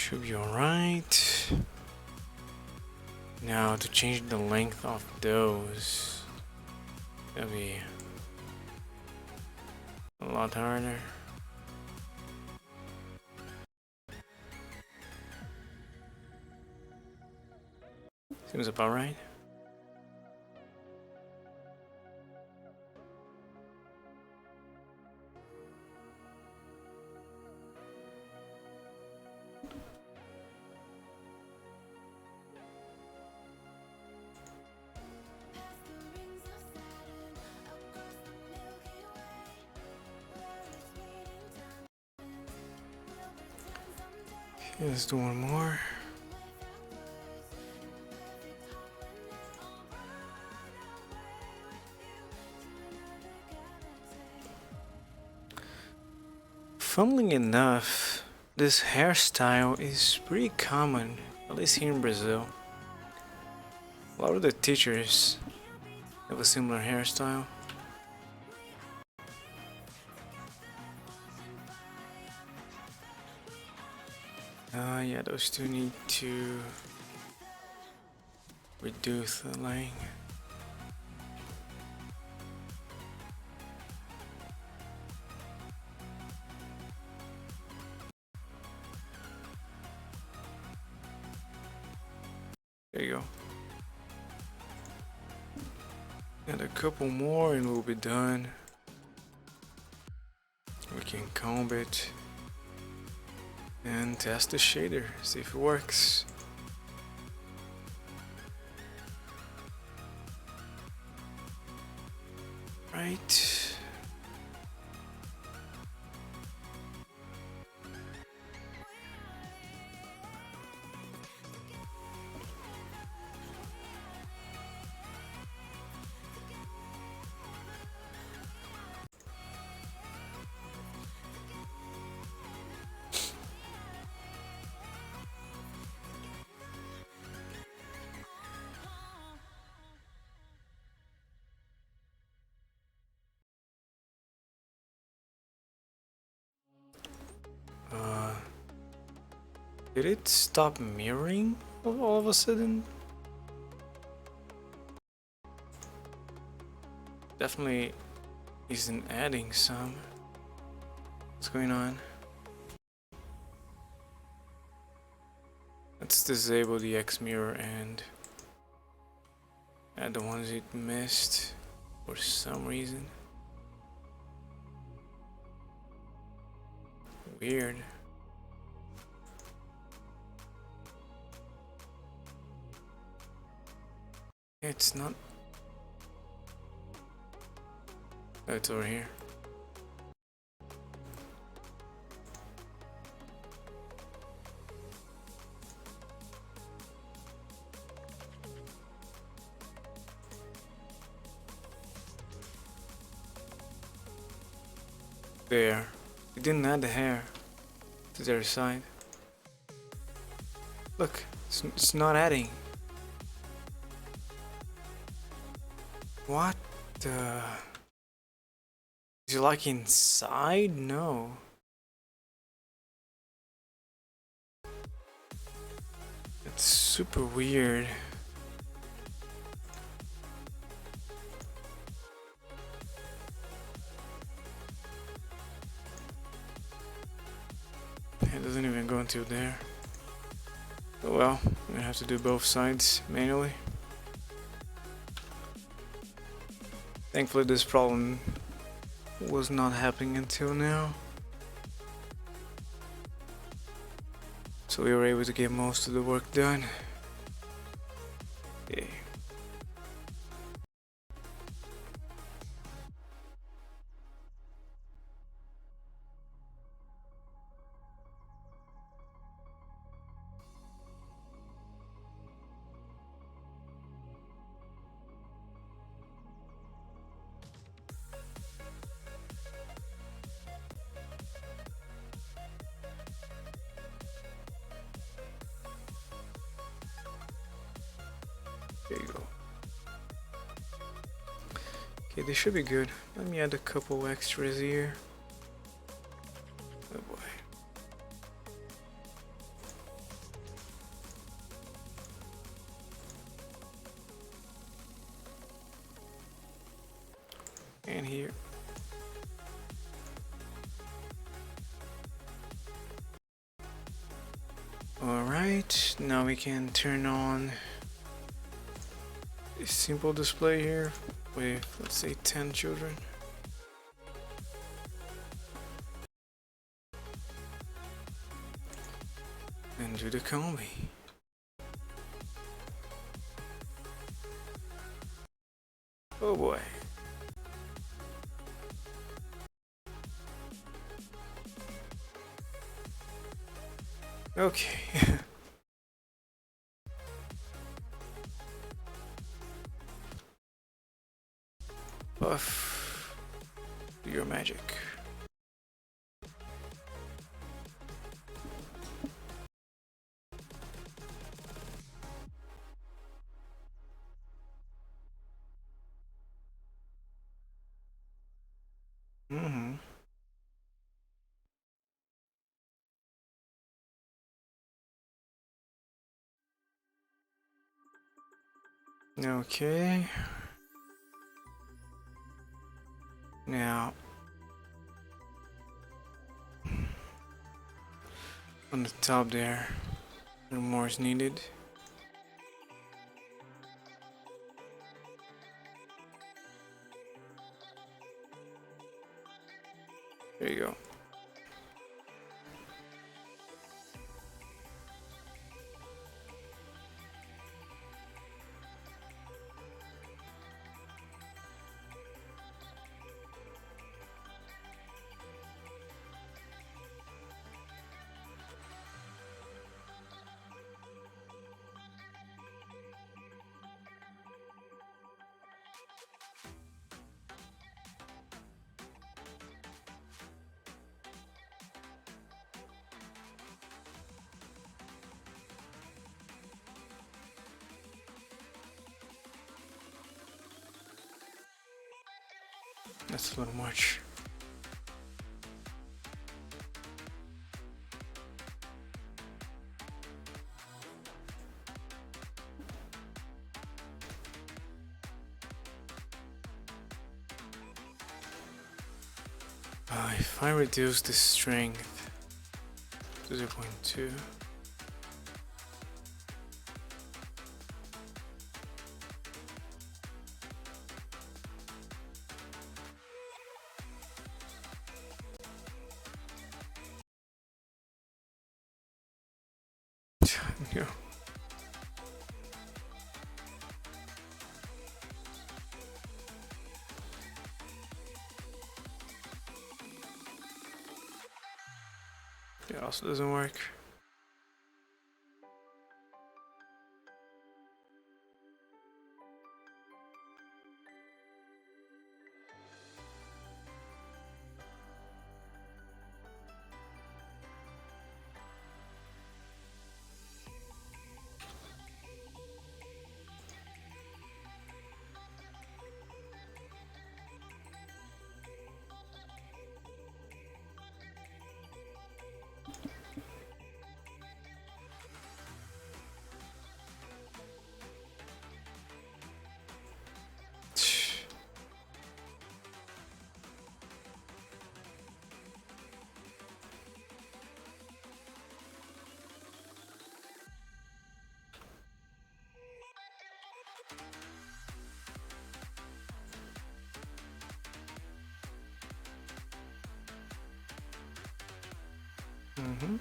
Should be alright. Now to change the length of those, that'll be a lot harder. Seems about right. Okay, let's do one more. Funnily enough, this hairstyle is pretty common, at least here in Brazil. A lot of the teachers have a similar hairstyle. Yeah, those two need to reduce the length. There you go. And a couple more and we'll be done. We can comb it and test the shader, see if it works. Right. Did it stop mirroring all of a sudden? Definitely isn't adding some. What's going on? Let's disable the X mirror and add the ones it missed for some reason. Weird. It's not. Oh, it's over here. There. We didn't add the hair to the other side. Look, it's not adding. What the? Is it like inside? No. It's super weird. It doesn't even go into there. Oh well, I'm gonna have to do both sides manually. Thankfully this problem was not happening until now. So we were able to get most of the work done. Okay. There you go. Okay, they should be good. Let me add a couple extras here. Oh boy. And here. Alright, now we can turn on a simple display here with, let's say, 10 children. And do the combi. Oh boy. Okay. Buff. Do your magic. Mm-hmm. Okay. Now, on the top there, a little more is needed. There you go. That's a little much. If I reduce the strength to 0.2, yeah. It also doesn't work. Mm-hmm.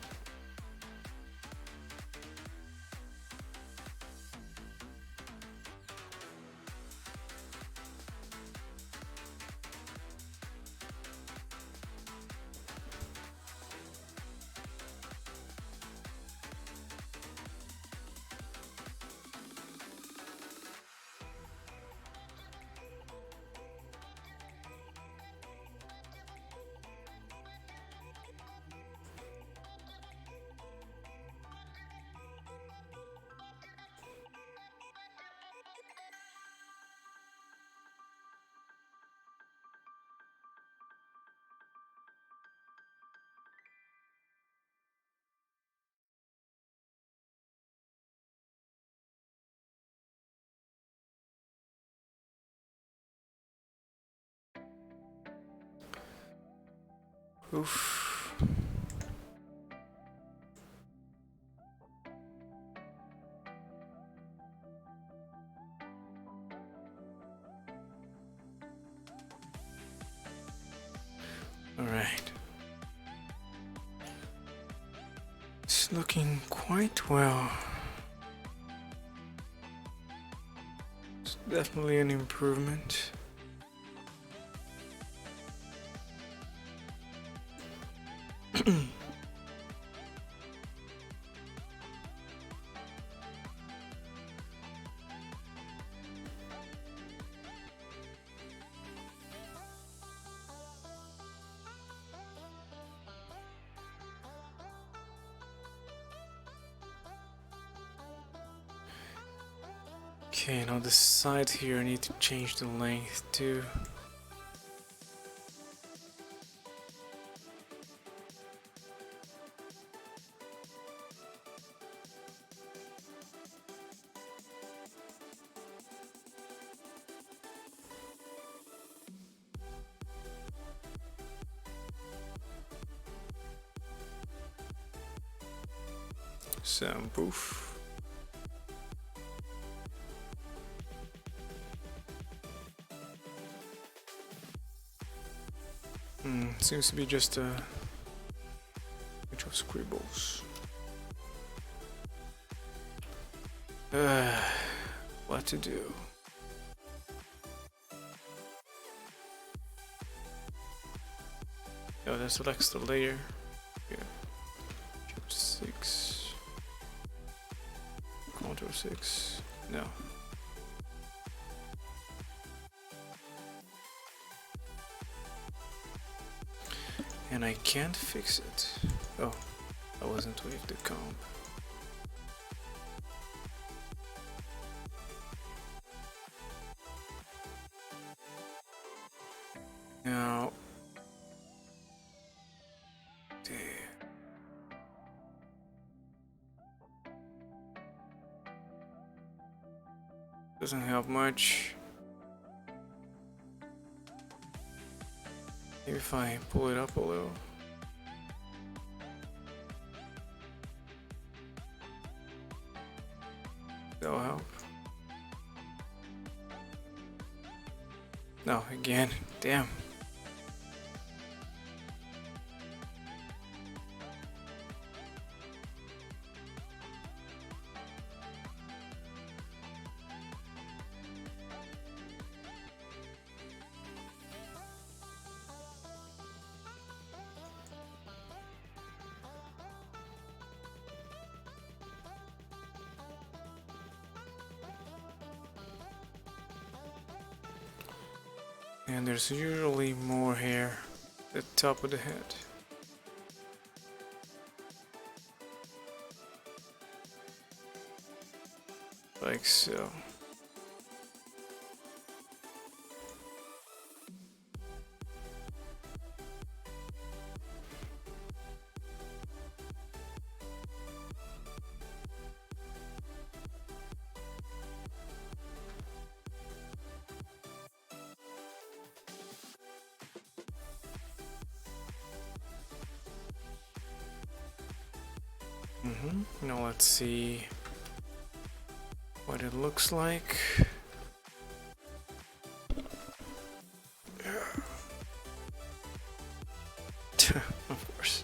Oof. All right. It's looking quite well. It's definitely an improvement. Okay, now the side here, I need to change the length too. Some poof. Seems to be just a bunch of scribbles. What to do? Oh, that selects the layer. Yeah. Shift 6. Control 6. No. And I can't fix it. Oh, I wasn't with the comb. Now, there. Doesn't help much. Maybe if I pull it up a little. That'll help. No, again, damn. And there's usually more hair at the top of the head. Like so. Now let's see what it looks like. Of course.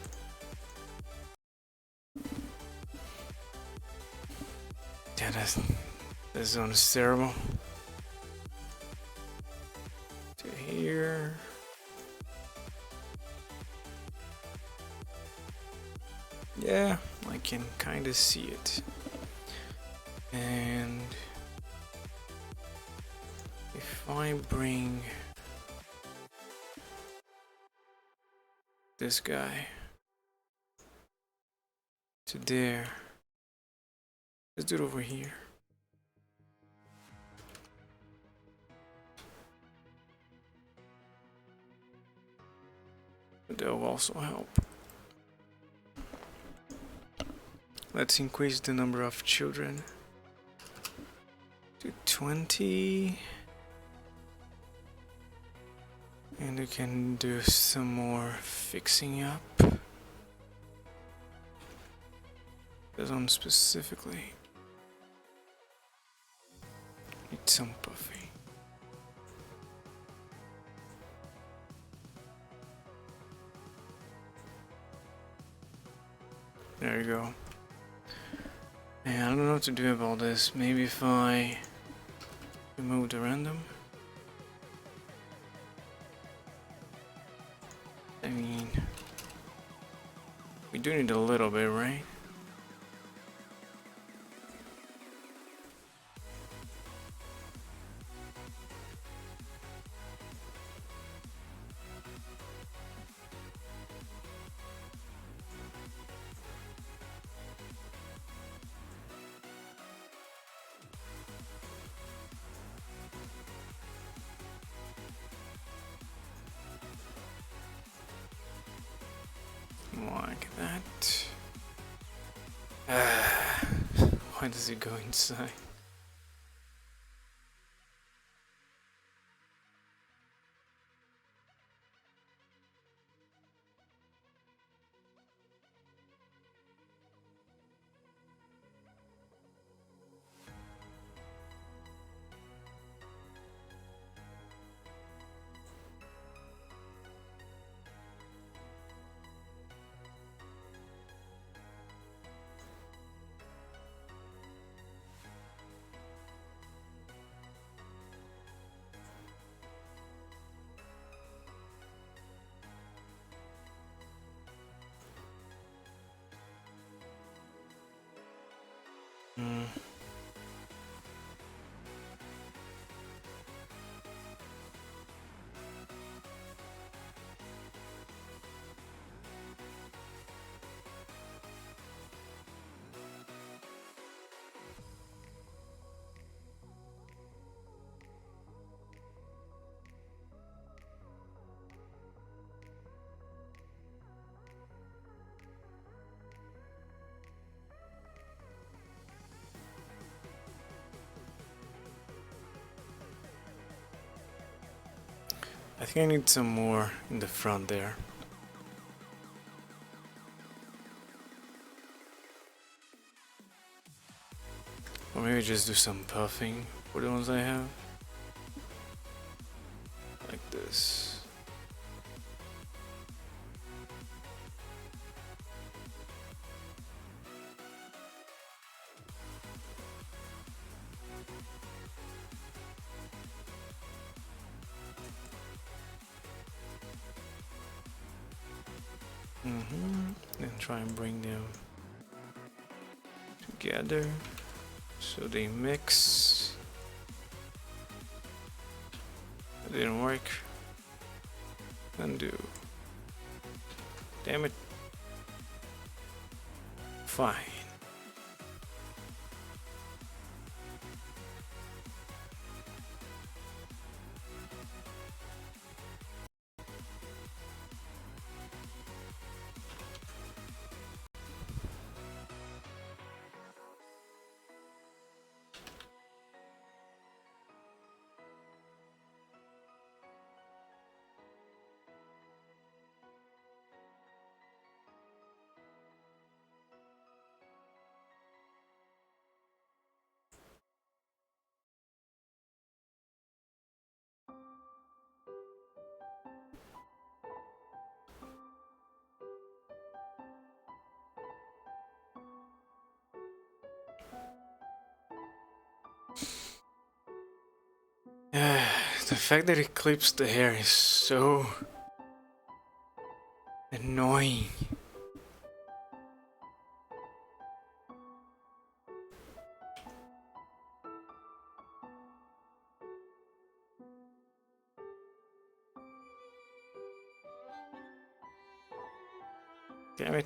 Yeah, that zone is terrible. To here. Yeah, I can kind of see it. And if I bring this guy to there, let's do it over here. That will also help. Let's increase the number of children to 20. And we can do some more fixing up. This one specifically. Need some puffy. There you go. And I don't know what to do about this. Maybe if I remove the random. I mean, we do need a little bit, right? Like that. Why does it go inside? Hmm. I think I need some more in the front there. Or maybe just do some puffing for the ones I have. Like this. And try and bring them together so they mix. It didn't work. Undo. Damn it. Fine. The fact that it clips the hair is so annoying. Damn it.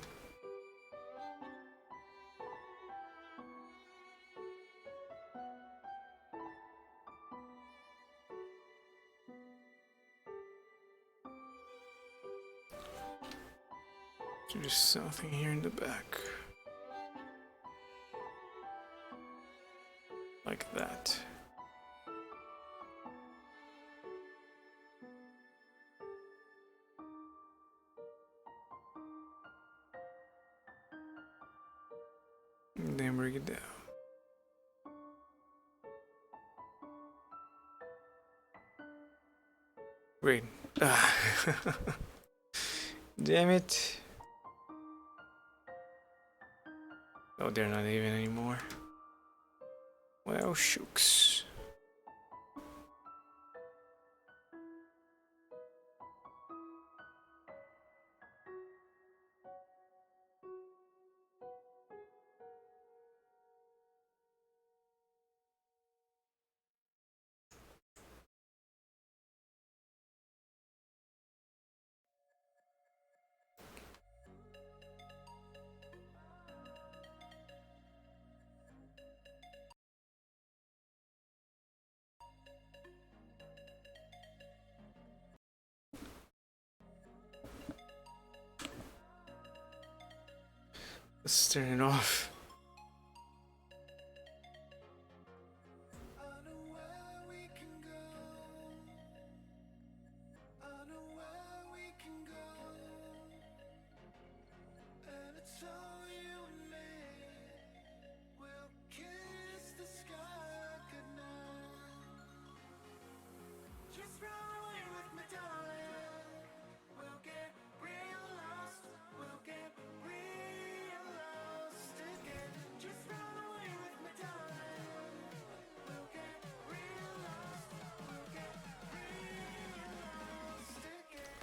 There's something here in the back. Like that. and then bring it down. Great. Ah. Damn it. Oh, they're not even anymore. Well, shooks. Let's turn it off.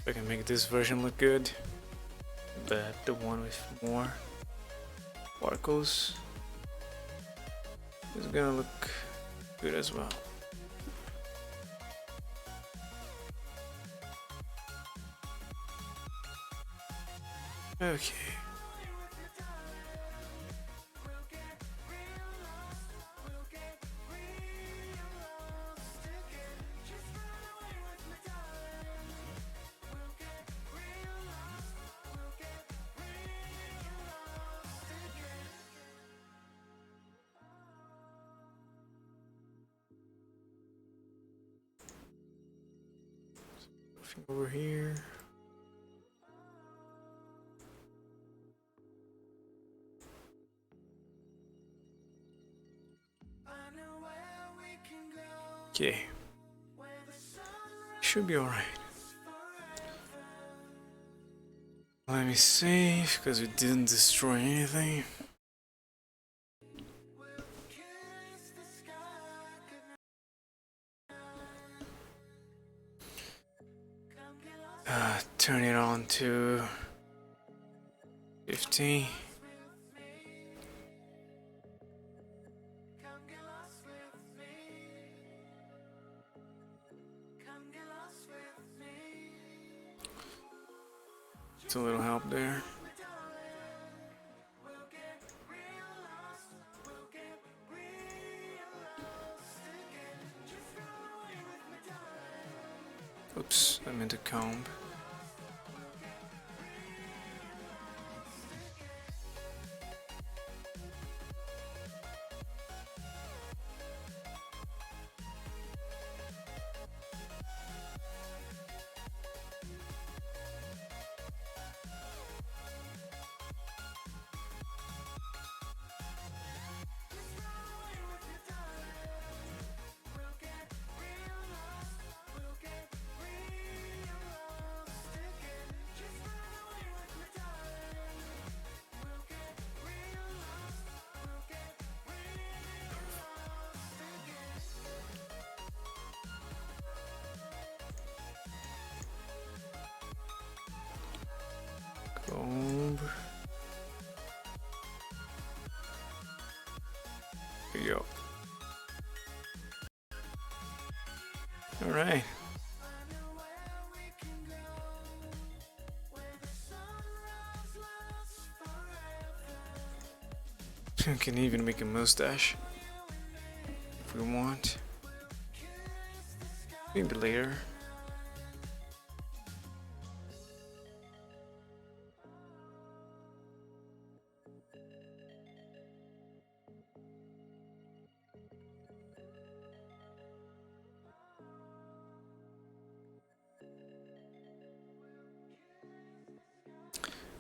I can make this version look good, but the one with more sparkles is gonna look good as well. Okay. Over here. Okay. Should be alright. Let me save, because we didn't destroy anything. Turn it on to 15. It's a little help there. Oops, I meant to comb. Comb. There you go. All right. We can even make a mustache if we want. Maybe later.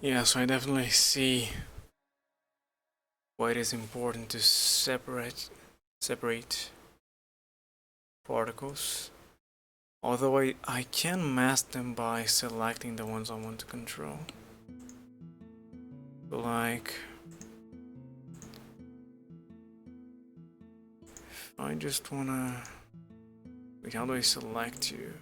Yeah, so I definitely see why it is important to separate particles. Although I can mask them by selecting the ones I want to control. Like, if I just wanna, wait, how do I select you?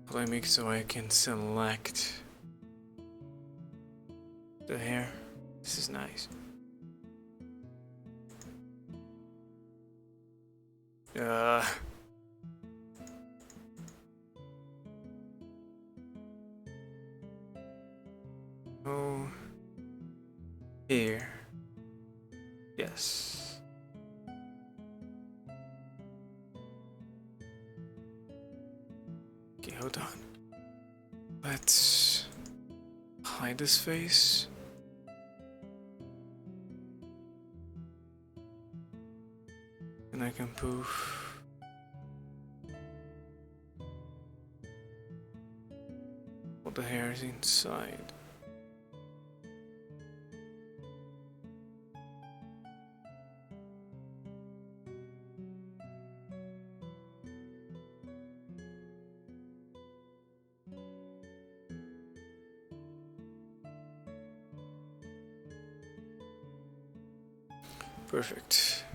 How do I make so I can select the hair? This is nice. Oh, here. Yes. Okay, hold on. Let's hide this face. And I can poof. All the hair is inside. Perfect.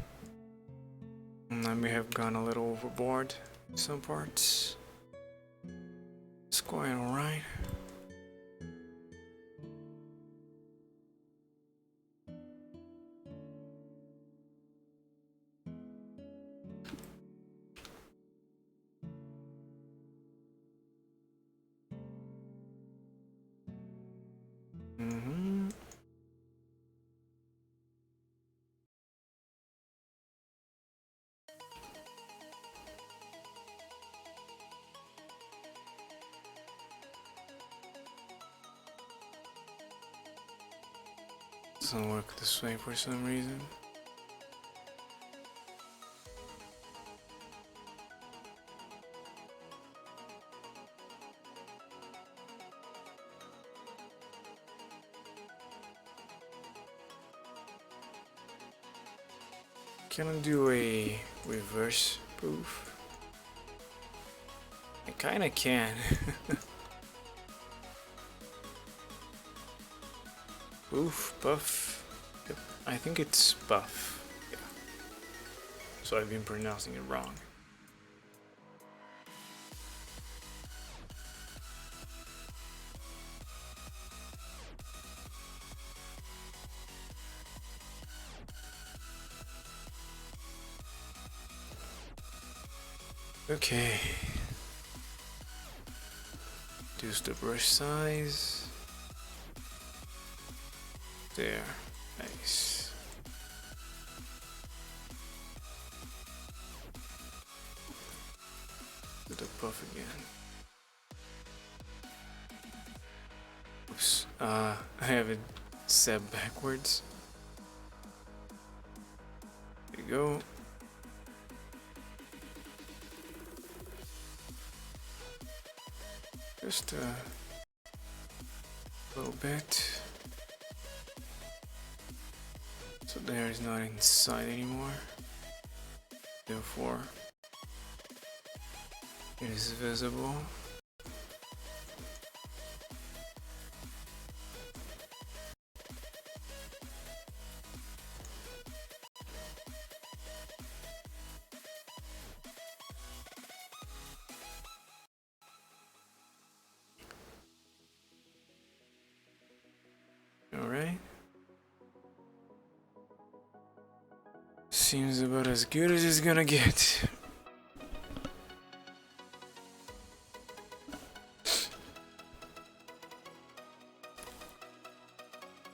And I may have gone a little overboard in some parts. It's going alright. Doesn't work this way for some reason. Can I do a reverse poof? I kinda can. Poof, buff. Yep. I think it's buff. Yeah. So I've been pronouncing it wrong. Okay. Reduce the brush size. There. Nice. Do the puff again. Oops. I have it set backwards. There you go. Just a little bit. So there is not inside anymore. Therefore, it is visible. Alright. Seems about as good as it's gonna get.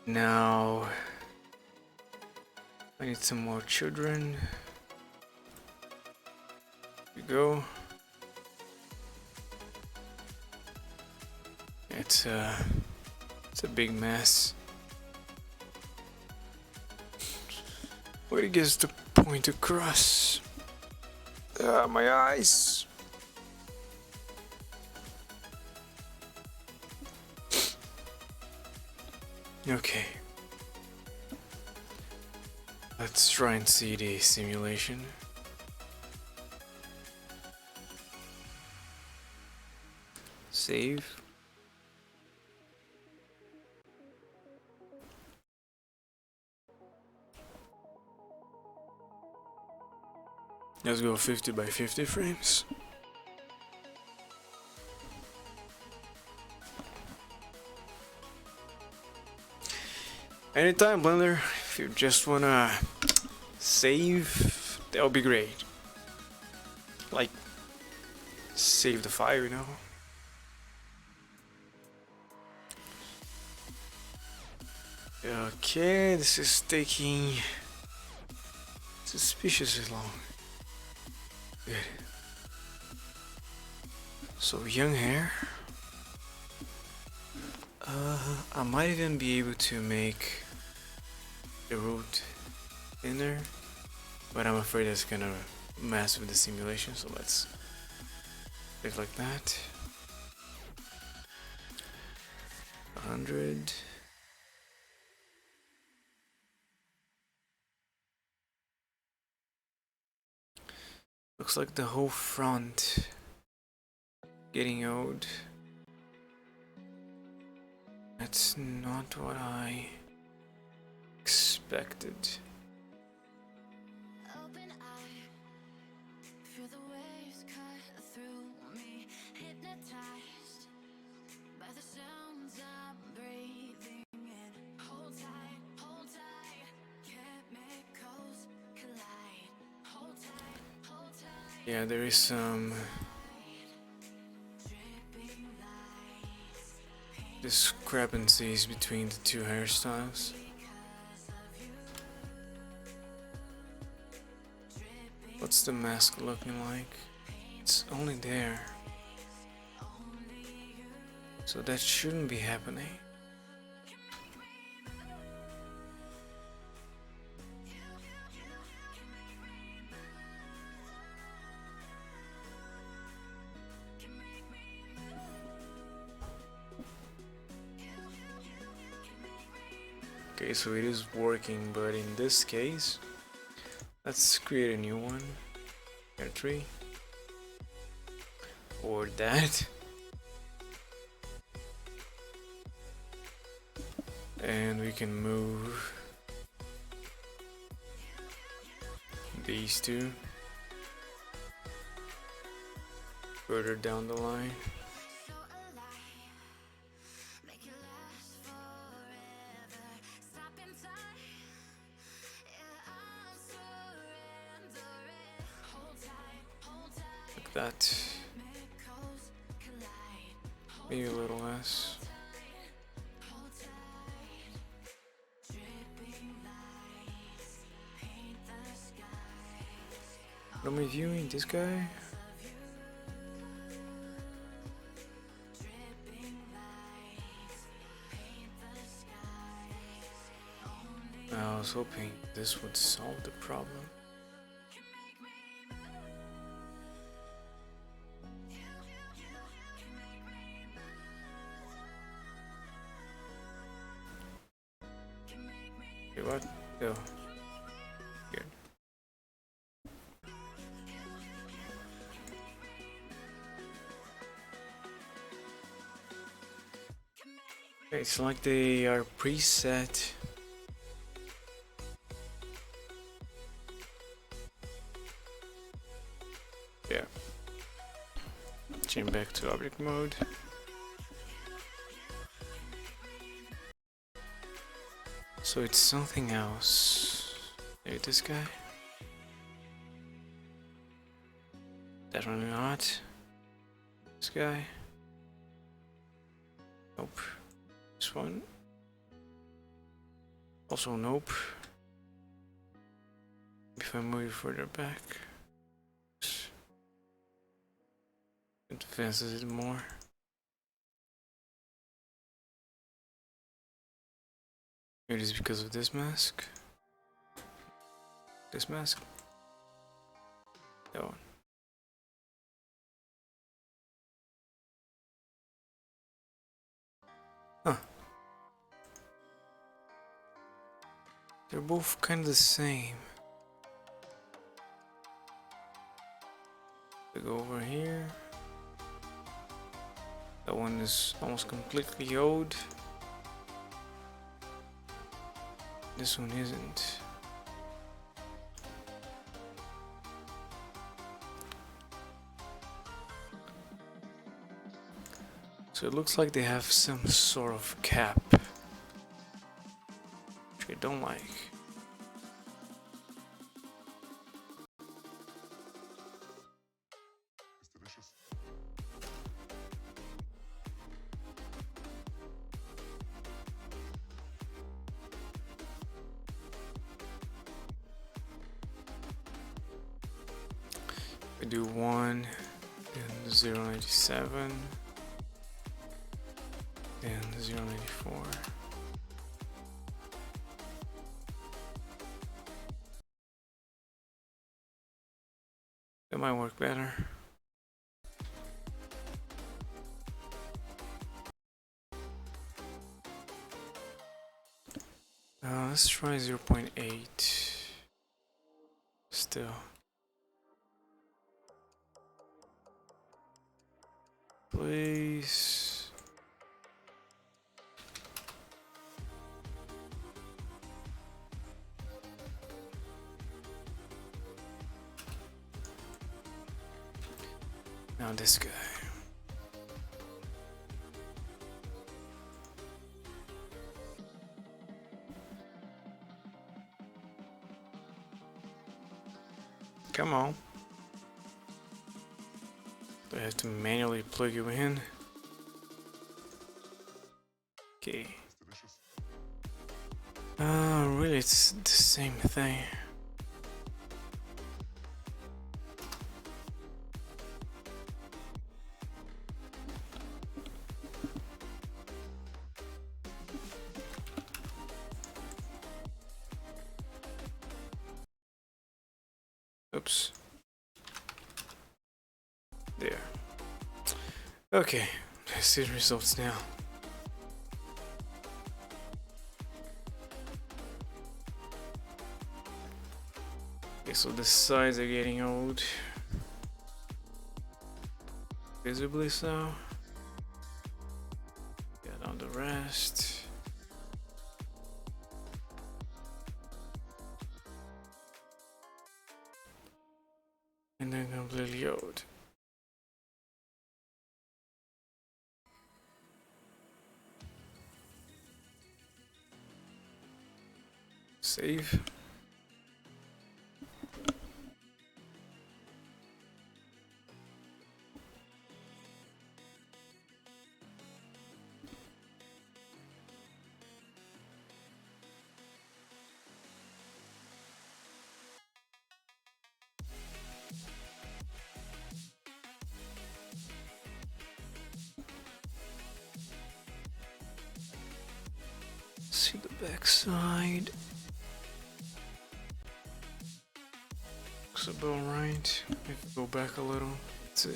Now I need some more children. Here we go. It's a big mess. Where it gets to point across. My eyes. Okay. Let's try and see the simulation. Save. Let's go 50 by 50 frames. Anytime, Blender, if you just wanna save, that'll be great. Like, save the file, you know? Okay, this is taking suspiciously long. Good. So, young hair. I might even be able to make the root thinner, but I'm afraid that's gonna mess with the simulation, so let's leave like that. 100. Looks like the whole front getting old. That's not what I expected. Open eye, feel the waves cut through me, hypnotized by the sounds I'm breathing in. Hold tight, chemicals collide. Hold tight, Yeah, there is some dripping lights, discrepancies between the two hairstyles. What's the mask looking like? It's only there. So that shouldn't be happening. Okay, so it is working, but in this case, let's create a new one. Hair tree. Or that. And we can move these two further down the line. so alive, make it last forever. Stop in time, yeah, I'm surrendering. Hold tight, Like that. chemicals collide. Maybe a little less. Hold tight, dripping lights paint the skies. What am I viewing? This guy? Dripping lights paint the skies. I was hoping this would solve the problem. Okay, what? Go. Good. Okay, it's like they are preset. Yeah. Change back to object mode. So it's something else. Maybe this guy? Definitely not. This guy? Nope. This one? Also nope. If I move further back, it advances it more. It is because of this mask. This mask. That one. Huh. They're both kind of the same. We go over here. That one is almost completely old. This one isn't. So it looks like they have some sort of cap, which I don't like. We do 1, then 097, then 094. That might work better. Let's try 0.8. Still. Please. Now this guy. Come on. Do I have to manually plug you in? Okay. Really, it's the same thing. Oops. There. Okay, let's see the results now. Okay, so the sides are getting old. Visibly so. Get on the rest. And then completely old. Save. See the back side. Looks about right. If we go back a little, let's see.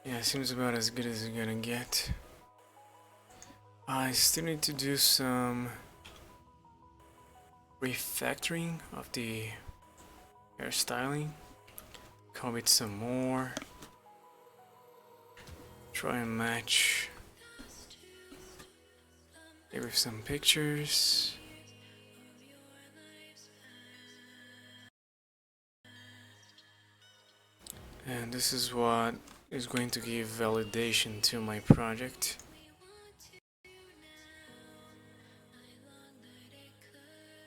Yeah, it seems about as good as you're gonna get. I still need to do some refactoring of the hairstyling. Come with some more. Try and match it with some pictures. And this is what is going to give validation to my project.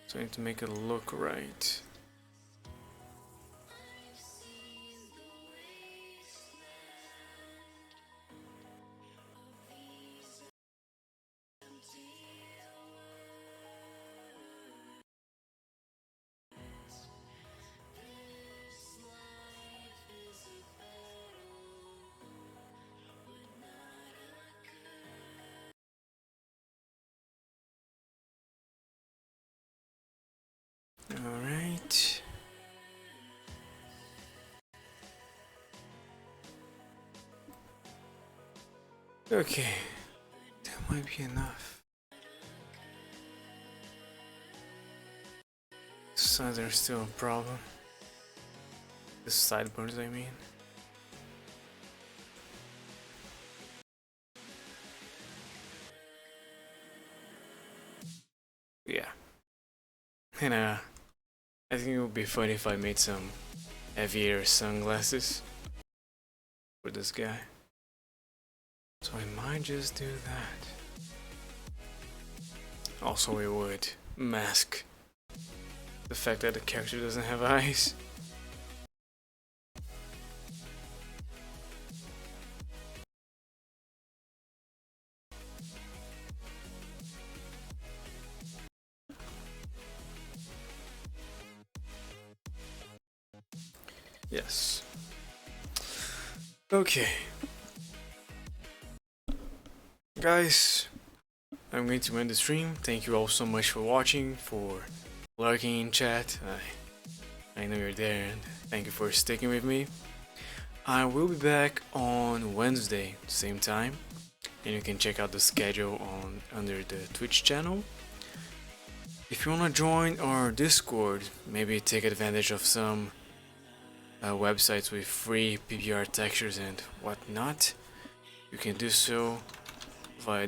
So I need to make it look right. Okay, that might be enough. So there's still a problem. The sideburns, I mean. Yeah. And I think it would be funny if I made some heavier sunglasses for this guy. So I might just do that. Also, it would mask the fact that the character doesn't have eyes. Yes. Okay. Guys, I'm going to end the stream. Thank you all so much for watching, for lurking in chat. I know you're there, and thank you for sticking with me. I will be back on Wednesday, same time, and you can check out the schedule on under the Twitch channel. If you want to join our Discord, maybe take advantage of some websites with free PBR textures and whatnot, you can do so via